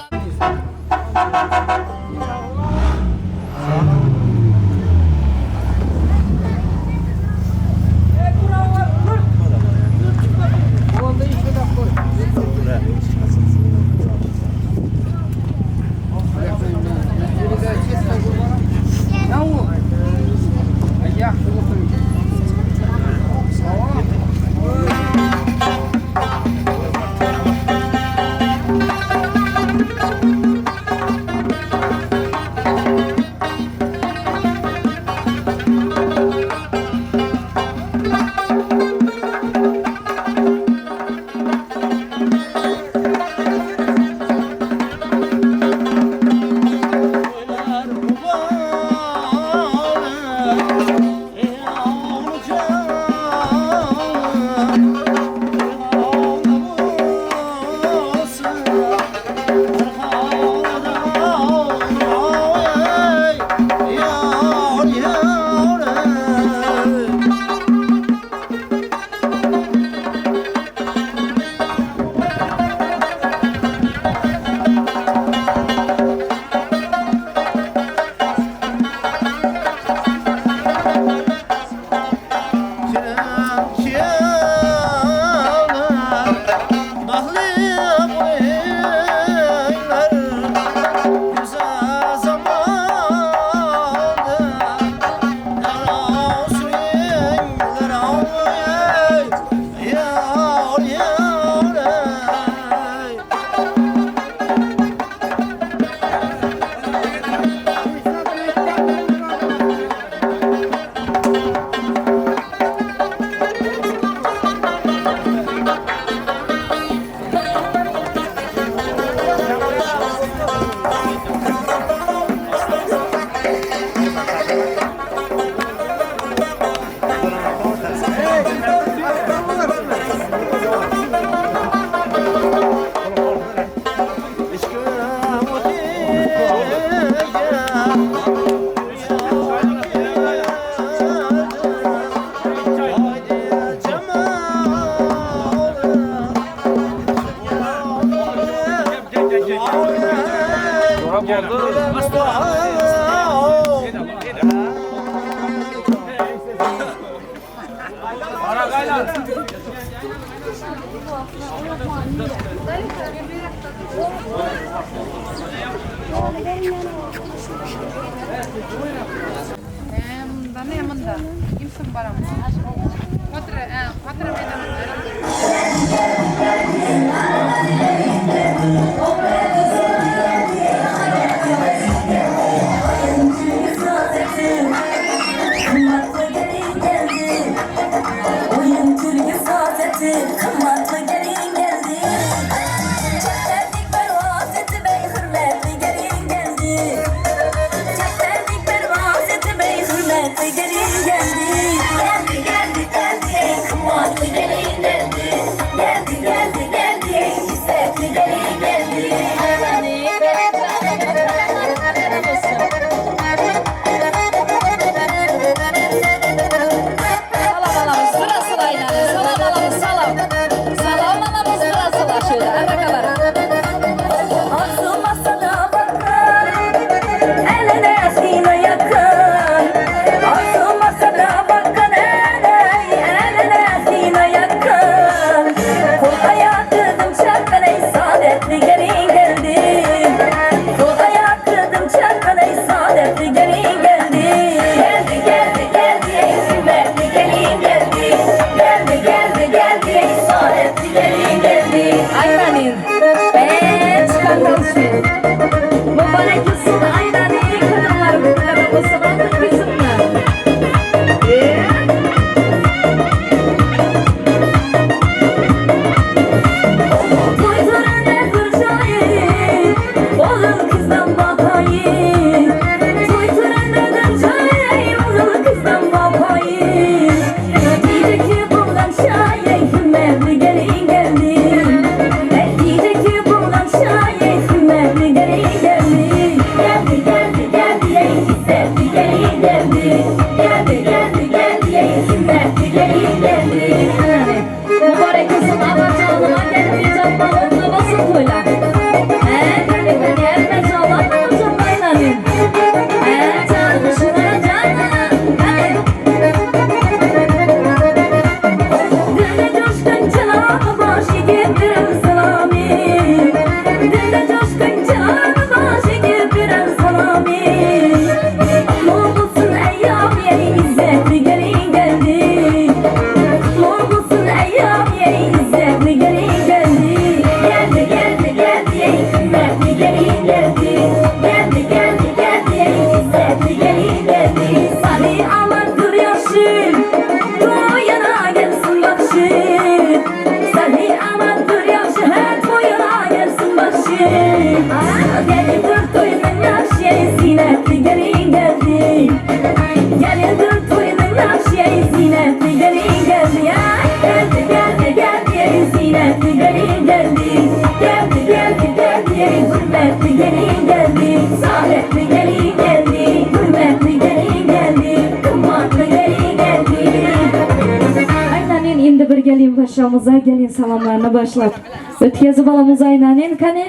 Paşamıza gelin salamlarını başlap. Ötkezi balamız aynanen kane.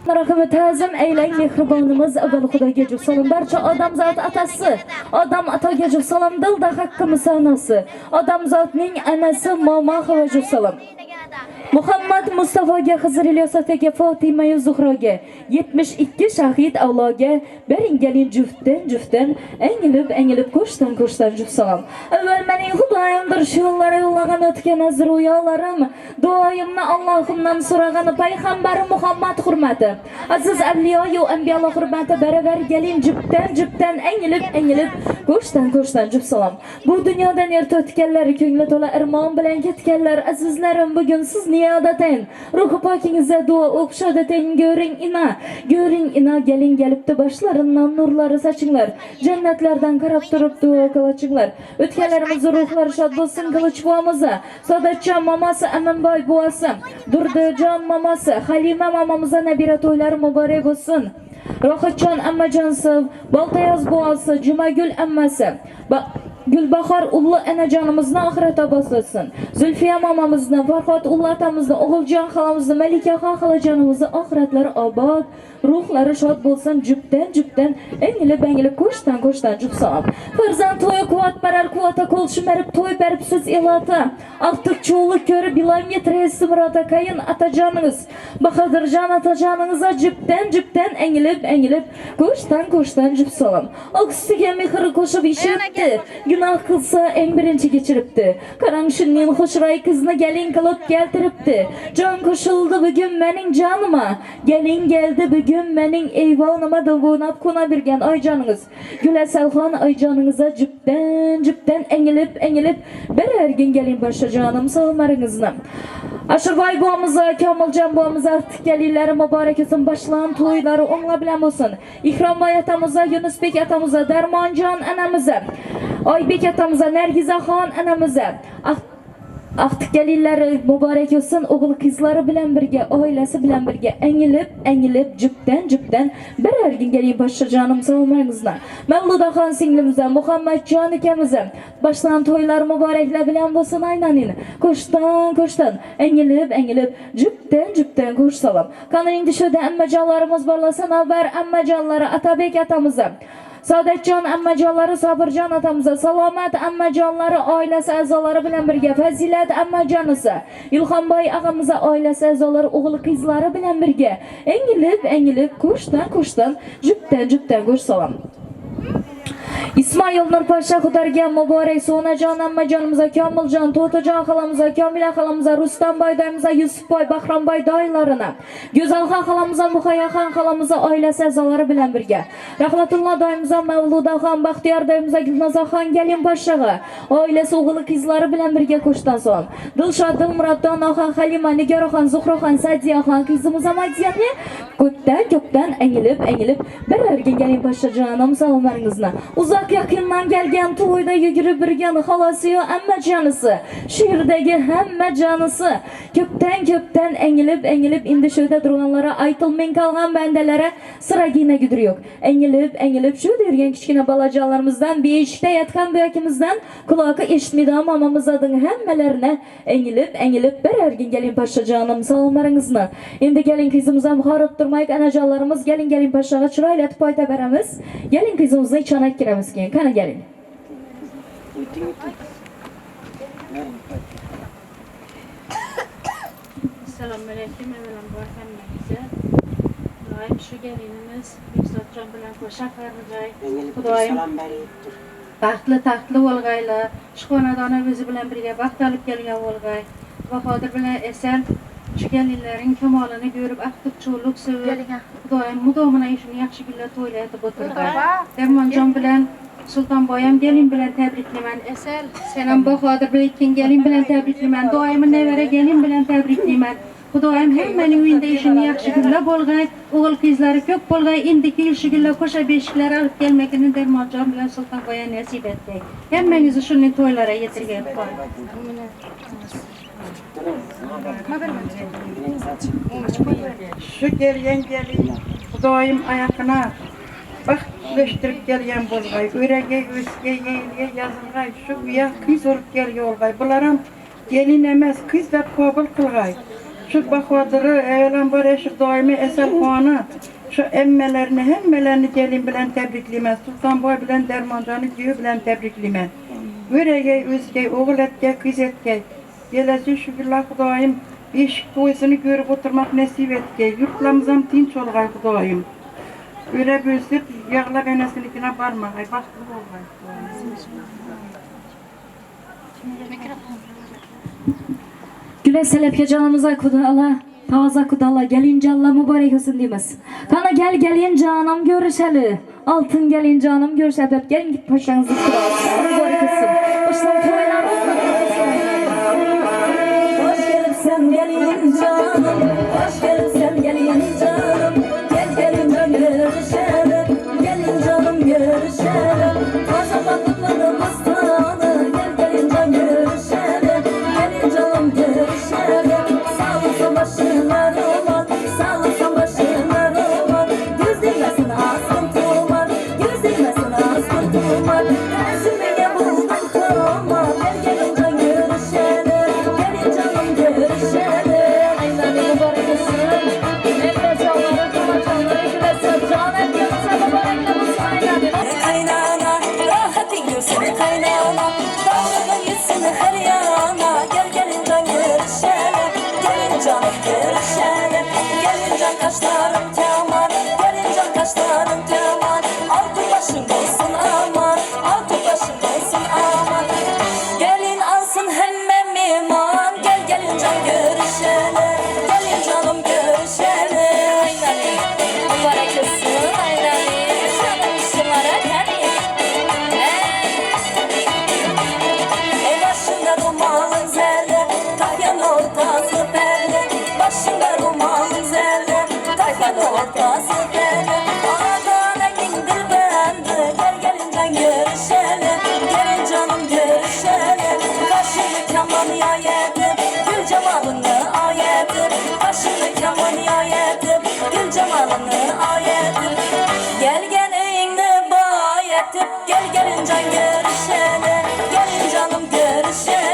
Merhamet tazim eyleyin mehribonimiz avval Xudoga jup salom barcha odamzod atasi, odam atoga jup salom dilda haqqimiz sanasi, odamzodning anasi momaga jup salom. Muhammad Mustafoga, Xizr Ilyosovga, Fatima Zuhroga, 72 shahid avloga beringalin juftdan engilib ko'shdan jup salom. Avval mening Xudoyimdir shu yo'llarga yo'llagan o'tgan azroyolarim, duoyimni Allohimdan so'ragan payg'ambarim Muhammad hurmati, aziz avliyo yu anbiyolar hurmati baravar gelin jupdan engilib ko'shdan jup salom. Bu dunyodan erta o'tganlar, ko'ngli to'la irmon bilan ketganlar, azizlarim bugun sizni yadaten, ruhi pokingizga duo o'qishadaten, göring ina gelin gelipti başlarından nurları saçinglar, cennetlerden qarab turib duo qilachinglar. O'tganlarimiz ruhlari shod bo'lsin, Qilich buvamizni, Sadatjon mamasi, Aminboy buvasi, Durdajon mamasi, Halima mamamizga nabira to'ylari muborak bo'lsin. Rohatjon ammajonsiz, Boltayoz buvasi, Jumagul ammasi, Gulbahor ullu enajonimizni oxirata boslatsin. Zulfiya momamizni, Farhod ullu atamizni, O'g'iljon xolamizni, Malikaxon xolajonimizni oxiratlari obod, ruhlari shod bo'lsin. Jubdan engilib ko'shdan jub salom. Farzand to'yi quvvat barar, quvvata qo'l shimarib to'y berib siz ilota. Ortiq cho'llik ko'rib bilomet reisi Murota kayin atajonimiz, Bahodirjon atajonimizga jubdan engilib ko'shdan jub salom. Oqsiga mehr qo'shib ishiribdi. Gunoh qilsa eng birinchi kechiribdi. Qarang shunning xushro'y qizni gelin qilib keltiribdi. Jon qo'shildi bugun mening jonima. Gelin geldi bugun mening eyvonima dovunab qona bergan oyjoningiz. Gulasalxon oyjoningizga jubdan engilib bir ergin gelin boshqa jonim salomlaringizni. Ashirboy bo'mizga, Komiljon bo'mizga tikkalilari muborak bo'lsin, boshlan to'ylari o'ngla bilan bo'lsin. Ikromboy atamizga, Yunusbek atamizga, Darmonjon anamizga, Oybek atamizga, Nargizaxon anamizga Aqtikalilari muborak bo'lsin, o'g'il qizlari bilan birga, oilasi bilan birga engilib jubdan bir ergingalik boshqa jonim salomlaringizni. Mavludaxon singlimizga, Muhammadjon akamizga boshlan to'ylar muboraklar bilan bo'lsin aynanin. Ko'shdan engilib jubdan qo'sh salom. Qani dishida ammajonlarimiz borlasa, navbar ammajonlari Atabek atamizga, Saodatjon ammajonlari, Sobirjon atamizga, Salomat ammajonlari oilasi a'zolari bilan birga, Fazilat ammajonisi, Ilhomboy og'amizga oilasi a'zolari, o'g'il qizlari bilan birga engilib ko'shdan jubdan qo'sh salom. İsmail Nurposhsha Xudargan muborak, So'najon ammajonimizga, Komiljon, To'tajon xolamizga, Komila xolamizga, Rustamboy doyimizga, Yusufboy, Bahronboy doylarini, Go'zalxon xolamizga, Muhayyaxon xolamizga oilasi a'zolari bilan birga, Rahmatulloh doyimizga, Mavludaxon, Baxtiyor doyimizga, Gulnozaxon gelin boshlig'i, oilasi o'g'il qizlari bilan birga qo'shdan salom. Dilshod, Dilmurodjon, Oxon, Halima, Nigoraxon, Zuhraxon, Sadiyaxon qizimizga Madiyatni ko'pdan engilib bir ergin gelin boshqa jonim salomlaringizni. Uzoq yaqindan kelgan to'yda yugurib birgan xolasiyo ammajonisi, sherdagi hamma jonisi, ko'pdan engilib endi sho'da turganlara aytilmay qolgan bandalari siragina gudri yo'q. Engilib shu dergan kichkina balajonlarimizdan, beshikda yotgan buyakimizdan quloqi eshitmaydigan momamizning hammalarini engilib bir ergingalik boshqa jonim salomlaringizni. Endi kelin qizimizga muxorib turmaylik, anajonlarimiz gelin boshqaga chiroylatib poyta beramiz. Gelin qizimizni chonak kiramiz keyin. Qani gelin. Assalomu alaykum, avvalam barkamizga. Doim shu gelinimiz Bekzodjon bilan qo'sha qarg'ay. Xudoyim baxtli bo'lg'aylar. Shu xonadona o'zi bilan birga baxt olib kelgan bo'lg'ay. Bahodir bilan Asal shu gelinlarning kamolini ko'rib, aqtiq cho'llik sevib, Xudoyim mudomina shuni yaxshi kunlar to'ylatib o'tirdi. Darmonjon bilan Sultonboyam gelin bilan tabriklayman. Asal, selam Bahodir bilan gelin bilan tabriklayman. Doim nevara gelin bilan tabriklayman. Xudoyim hammaning uyida ishini yaxshi kunlar bo'lg'ay, o'g'il qizlari ko'p bo'lg'ay, endiki ishiglar qo'sha beshiklar olib kelmakini Darmonjon bilan Sultonboyam nasib etdi. Hammangizni shuni to'ylarga yetirgan qo'y. Shu kelgan gelin Xudoyim oyog'ini baxtlashtirib kelgan bo'lg'ay, o'raga, o'sga, yeyilga yozilg'ay, shu buya qiz urib kelgan bo'lg'ay. Bular ham gelin emas, qiz deb qabul qilg'ay. Shu Bahodiri, avvalambor shu doimiy Asalxonni, shu hammalarini gelin bilan tabriklayman. Sultonboy bilan Darmonjonni kuyi bilan tabriklayman. O'raga, o'sga, o'g'il etga, qiz etga. Kelasi shukrlar Xudoyim, beshik to'ysini ko'rib o'tirmoq nasib etgay. Yurtlarimiz ham tinch bo'lg'ay Xudoyim. O'rab o'sib, yog'lab enasinikina bormag'ay, baxtli bo'lg'ay. Güleselep canımıza kudala, tavaza kudala, gelin canla mübarek olsun deymiz. Kana gelin canım görüşeli, altın gelin canım görüşeli, gelin git paşanızı kuralım, mübarek olsun. Hoşlan toylar hoş gelip sen gelin canım, hoş gelip sen gelin canım, gelin görüşelim, gelin canım görüşelim, taşa bakımlarım hastanı, gelin can görüşelim, gelin canım görüşelim, sağlıklı başınlar olan, sağlıklı başınlar olan, göz değmesin askın tuğmar, göz değmesin askın tuğmar, tersime buldum ortası benim. Anadan engin dilbendi. Gel gelin can görüşelim. Gelin canım görüşelim. Kaşını keman yayedip gül cemalını ayedip. Kaşını keman yayedip gül cemalını ayedip. Gel gelin de bayetip. Gel gelin can görüşelim. Gelin canım görüşelim.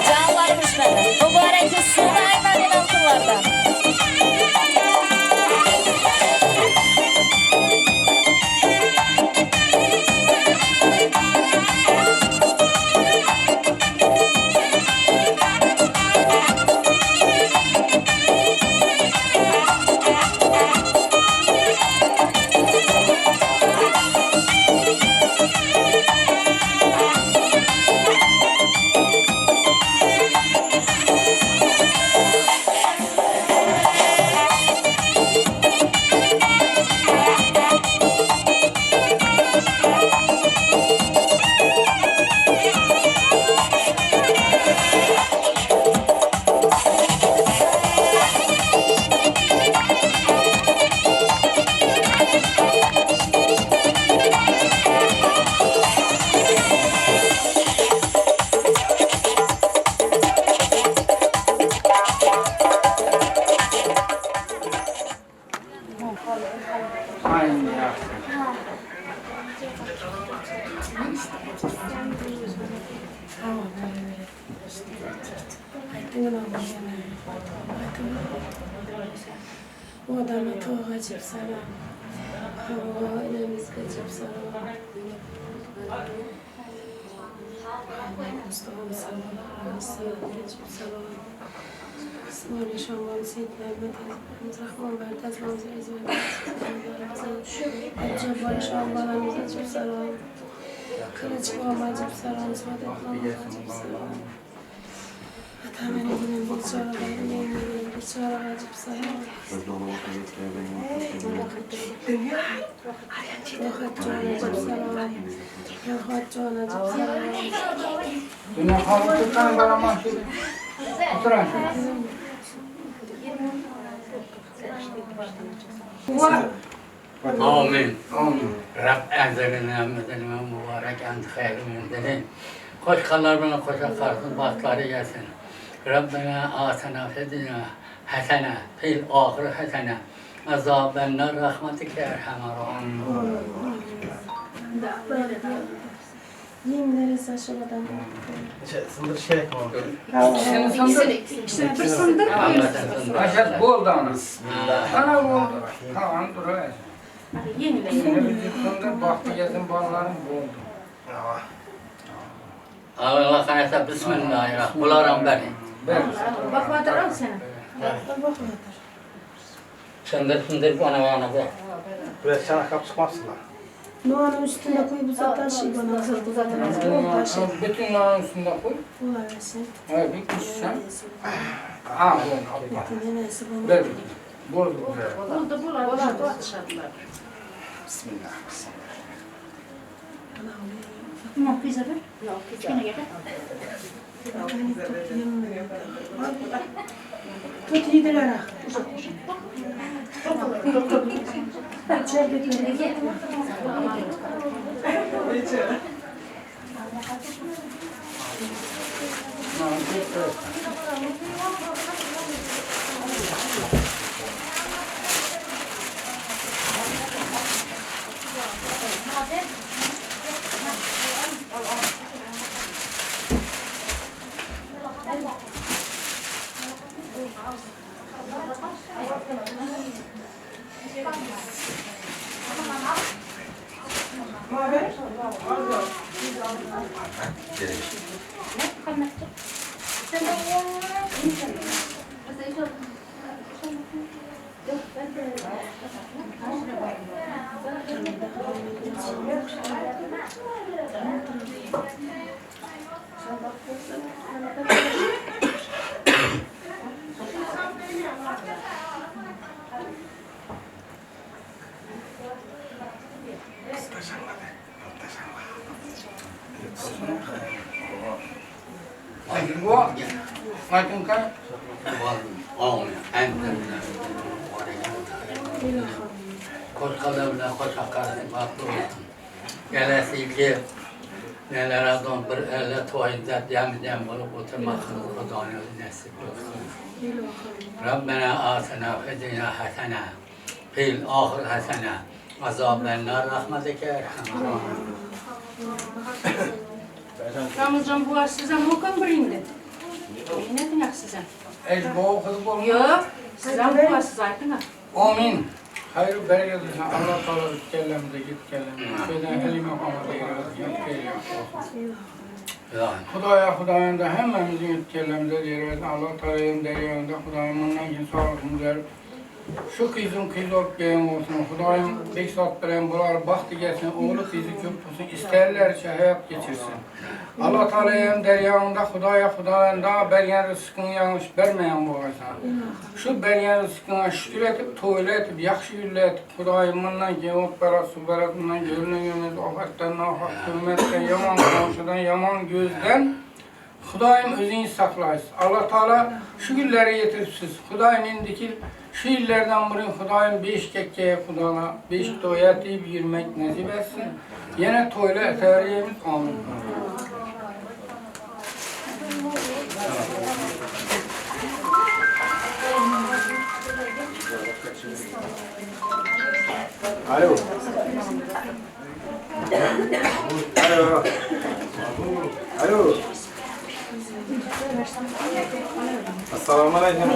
Canlarmış benden. Mübarek üstüne aynen altınlardan. Odama toğa cip salam. Hava inemizge cip salam. Mustafa salam. Seyit'e cip salam. İsmail Şam'ın Seyit'le Rahman verdi. Azmamıza izin verdi. Hacı Barış Allah'ımıza cip salam. Kılıç Baba'ma cip salam. Sadet Baba'ma cip salam. Atamen evinin bir çağrılarım, evinin bir çağrılar cip salam. Rahat Can'a cip salam. Rahat Can'a cip salam. Dünya havuzdan baramak gibi. Oturun. Amin. Rab enzeline emredine mübarek ent hayır mündelin. Koş kallarına koşa karşın bakları gelsin. Rabbena atena fedina hasene fil ahire hasene azabenna rahmetike erhamer rahim. Yeminleri saçmadan. Sındır şey yapalım. Bir sındır. Aşağı boldu ana. Ana boldu. Tamam durayız. Sındır baktı gezin ballarım boldu. Allah kanese bismillahirrahmanirrahim. Bularam beni. Bak vadır al sana. Sındır bana be. Buraya çanak kapı çıkmazsınlar. Noğanın üstünde koy bu zaten şey bana hazır bu zaten hazır. Bütün noğanın üstünde koy. Kolay versin. Evet bir kuşsan. Aa bu. Ver. Buldu. Buldu buldu atışadılar. Bismillah. Yok pizza ver. Yok pizza. Yine gel. Tut yediler ah. İçeridekileri gel. Koç kalemle koç akarın baklı olsun. Gelesiyle nelere don bir elle toyunda demden bulup oturmasını Kudanı nasip olsun. Rabbena atına fedina hasena fil ahir hasena azablenna rahmetike erhamar. Ramazan bu size muhkem birinde. Ne demek size? Bu okudu bu. Yok, size bu size aytın ha. Amin. Hayır bereket olsun. Allah Teala kellemde git kellemde. Şeyden elime hamd eylesin. Xudayanda hemmemizin yetkilerimize diyoruz. Allah Teala'nın deryanında Xudayımından ki sağlıkımız verip şu kızın kız olup gelin olsun. Xudayım 5 saat bilen bular baktı gelsin, oğlu kızı köp olsun, isterlerse hayat geçirsin. Allah Teala'nın deryanında Xudayanda bergen rızkını yanlış vermeyen bu arada. Şu bergen rızkına şükür etip, toyla etip, yaxşı yülle etip, Xudayımından ki ot barası baratından görünen yönümüz, afattan, nafak, hürmetten, yaman konuşudan, yaman gözden Xudayım özünü saklayız. Allah Teala şu günleri yetiripsiz. Xudayım indiki şu illerden biri Xudayım 5 kekkeye Xudala, 5 toya deyip yürümek nasip etsin. Yine toyla eteriyemiz amin. Alo. Alo. Alo. Assalamualaikum.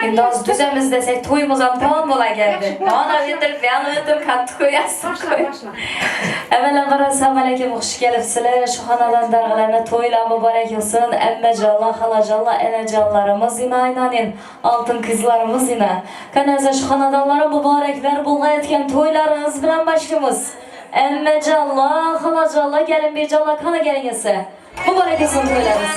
Endi hozir düzemiz desek to'yimiz ham tamom bo'la keldi. Mana yetirib, yana yetirib qattiq qo'yasiz. Avvalambor assalomu alaykum, xush kelibsizlar. Shu xonadon darg'alarni to'ylar muborak bo'lsin. Ammajonlar, xalajonlar, enajonlarimiz aynanin, oltin qizlarimiz ina. Qanaqa shu xonadonlar muboraklar bo'lgan to'ylaringiz bilan boshlaymiz. Ammajonlar, xalajonlar, gelin bejonlar, qana kelingizsa. Muborak bo'lsin to'ylaringiz.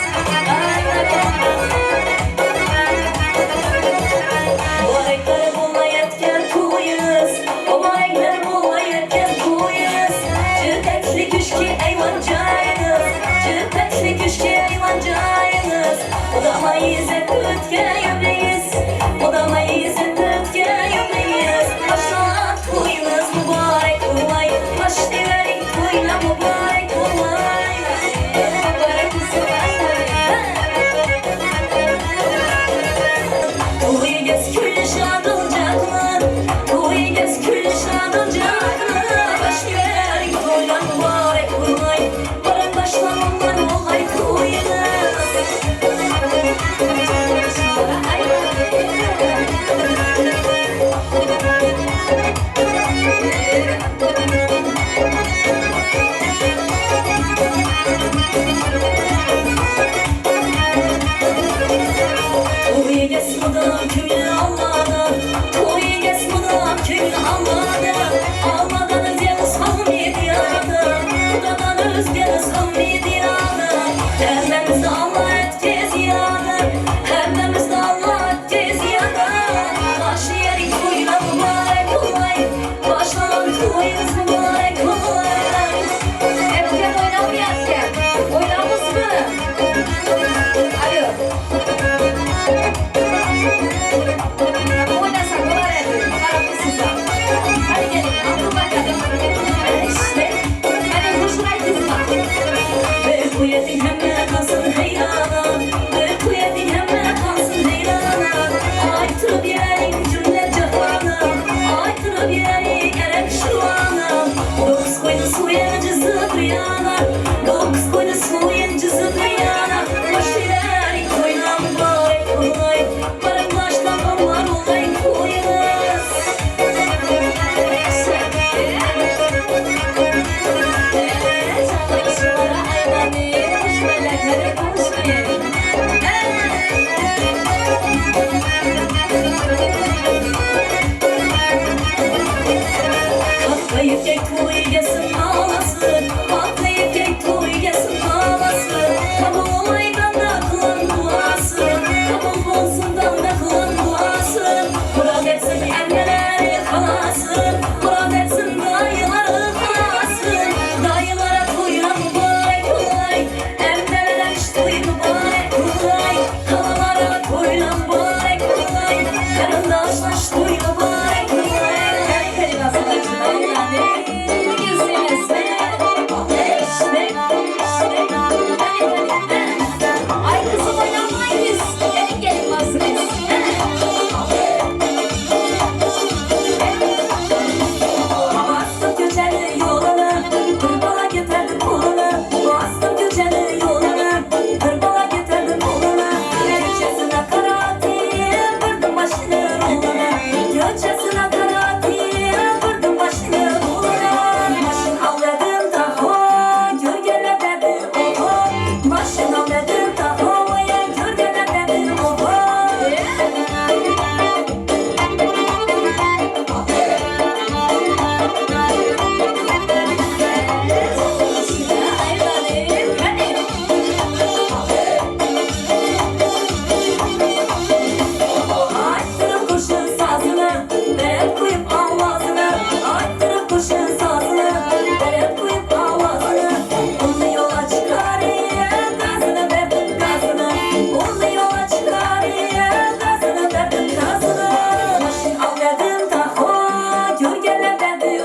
Murat etsin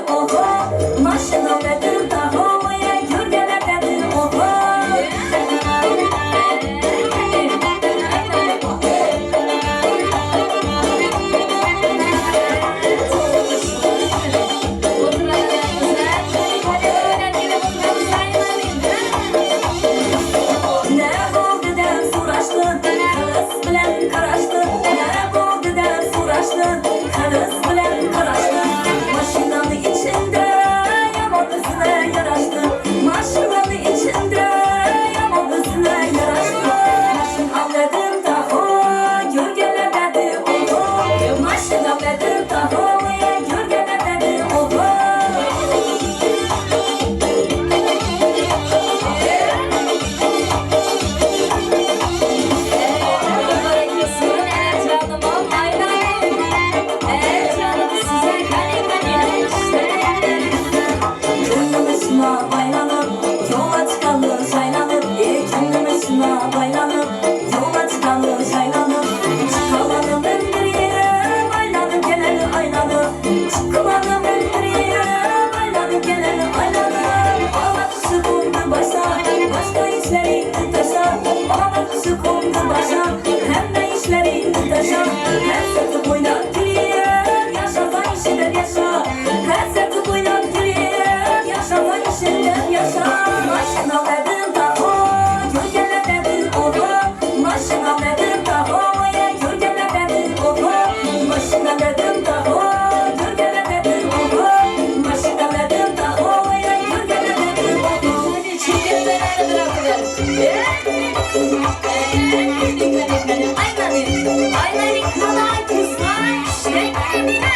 oho Maşına dedim taho ya gürgeler dedim oho Karıs bilen karaştı Maşinanın içinde yaman kızına yaraştı Maşinanın içinde yaman kızına yaraştı Maşin avladım taho gürgeler dedi oho Maşin avladım taho gürgeler dedi oho Baylanıp yola çıkalı saylanıp Kendime şuna baylanıp yola çıkalı saylanıp Çıkalanım ömrüye baylanıp geleni aylanıp Çıkalanım ömrüye baylanıp geleni aylanıp Ağlatışı kondu başka işleri taşa Ağlatışı kondu başa hem de işleri taşa Her sırtı boydan gülüyor yaşatan işidir yaşa Her sırtı boydan gülüyor yaşatan işidir yaşa Maşına dedim taho gölgeler dedim oho Maşına dedim taho gölgeler dedim oho Maşına dedim taho gölgeler dedim oho Maşına dedim taho gölgeler dedim oho Çirketlerine bırakıyorum Aynen, aynen, kolay kızlar, şeklinde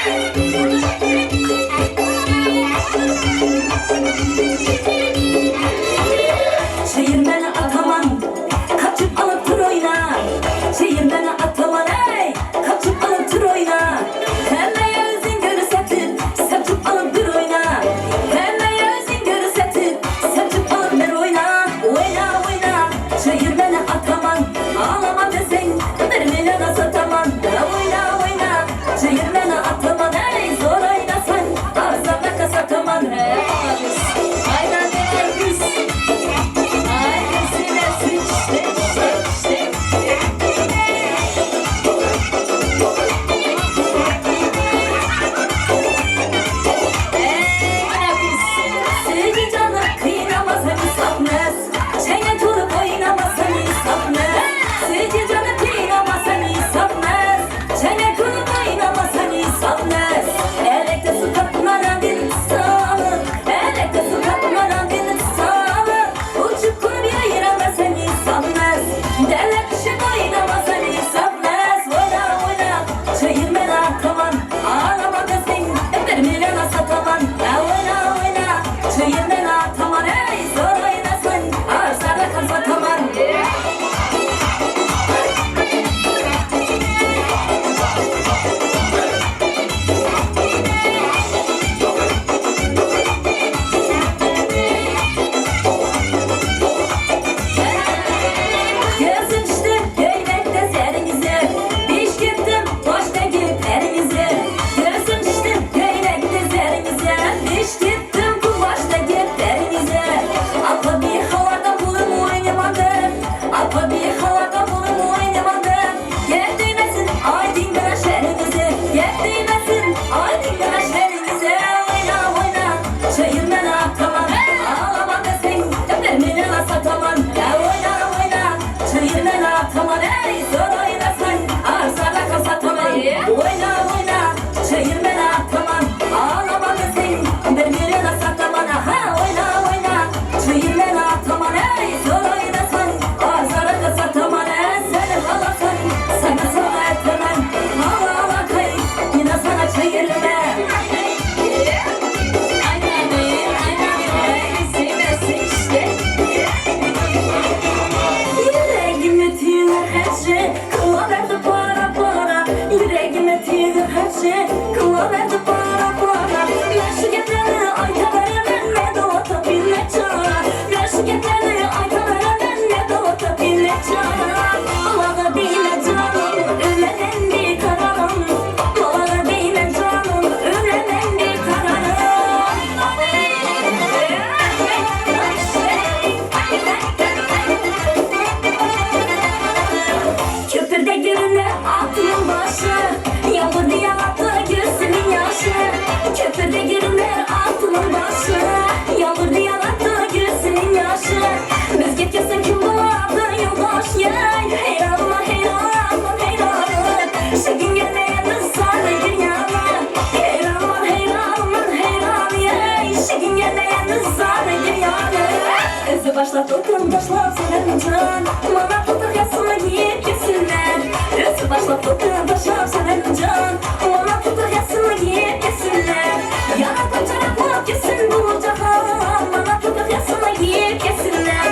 başlap dokun taşlap senin can Mana tutup yasını giyip gitsinler Özü başlap dokun taşlap senin can Mana tutup yasını giyip gitsinler Yaratıp çarapmak gitsin bu cahan Mana tutup yasını giyip gitsinler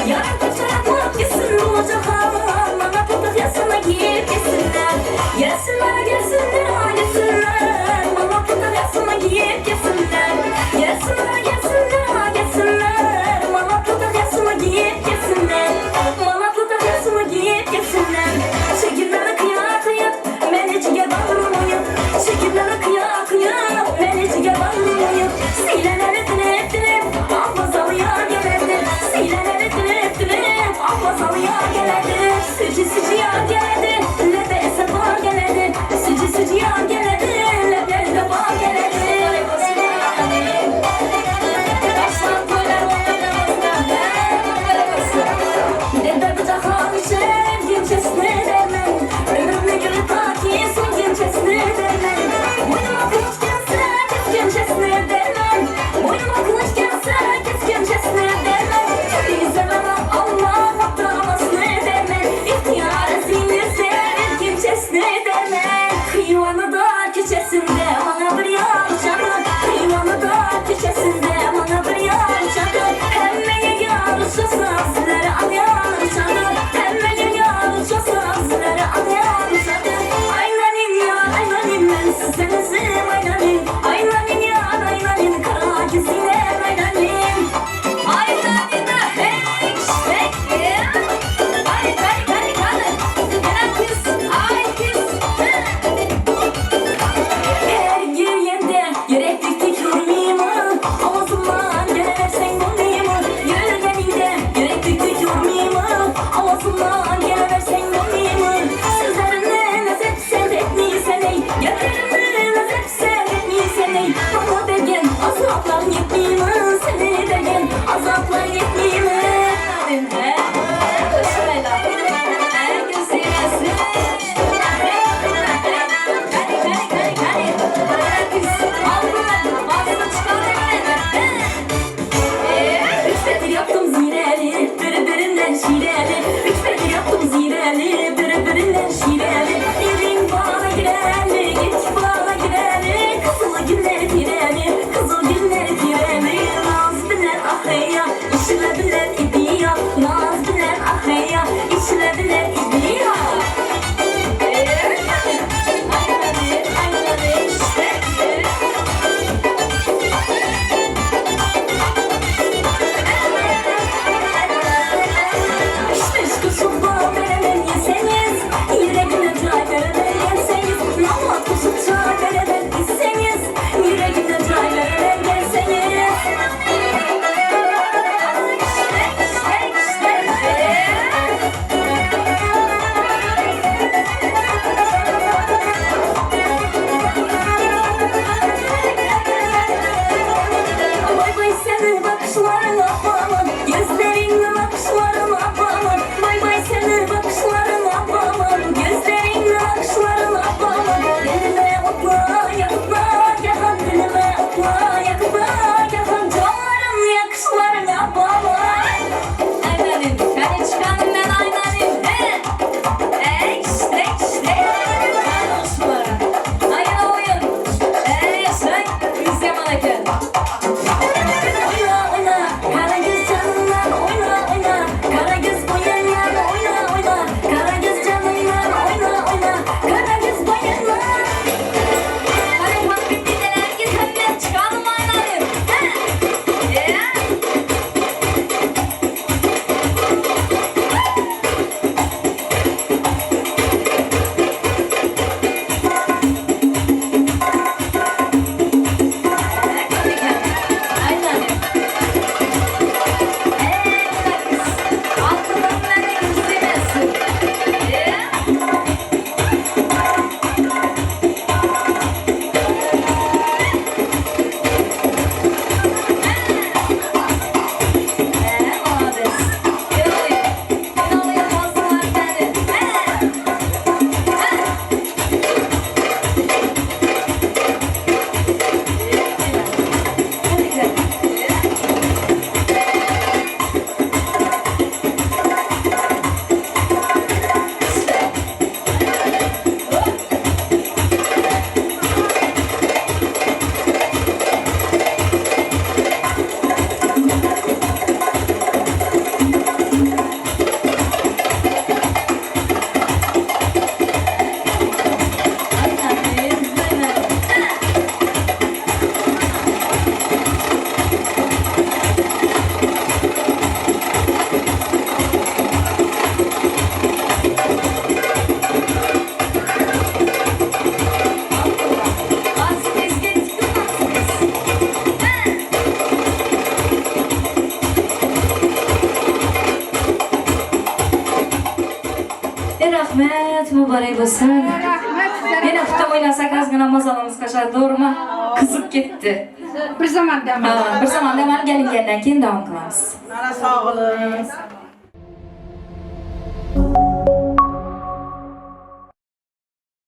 Yaratıp çarapmak gitsin bu cahan Mana tutup yasını giyip gitsinler Gelsinler gelsinler ha gelsinler Mana tutup yasını giyip gitsinler Gelsinler gelsinler ha gelsinler Mana tutup yasını giyip gitsinler Mana tutup yasını giyip gitsinler Şekilleri kıya kıyıp ben içige bağlamayıp Şekilleri kıya kıyıp ben içige bağlamayıp Sileleri dilip dilip Ahvazalıya gelirdi Sileleri dilip dilip Ahvazalıya gelirdi Sıcı sıcı ya gelirdi Lebe eseba gelirdi Sıcı sıcı ya gelirdi Lebe eseba gelirdi Dede bir daha bir şey Gençesine dermen Ömrümle göre ta ki son gençesine dermen Boynuma kılıç gelse Gençesine dermen Rahmet mübarek olsun. Yine kutu oynasak azgına mazalımız kaçar, doğru mu? Kızıp gitti. Bir zaman demal. Bir zaman demal gelin gelinen keyin devam kılamiz. Ana sağ olun.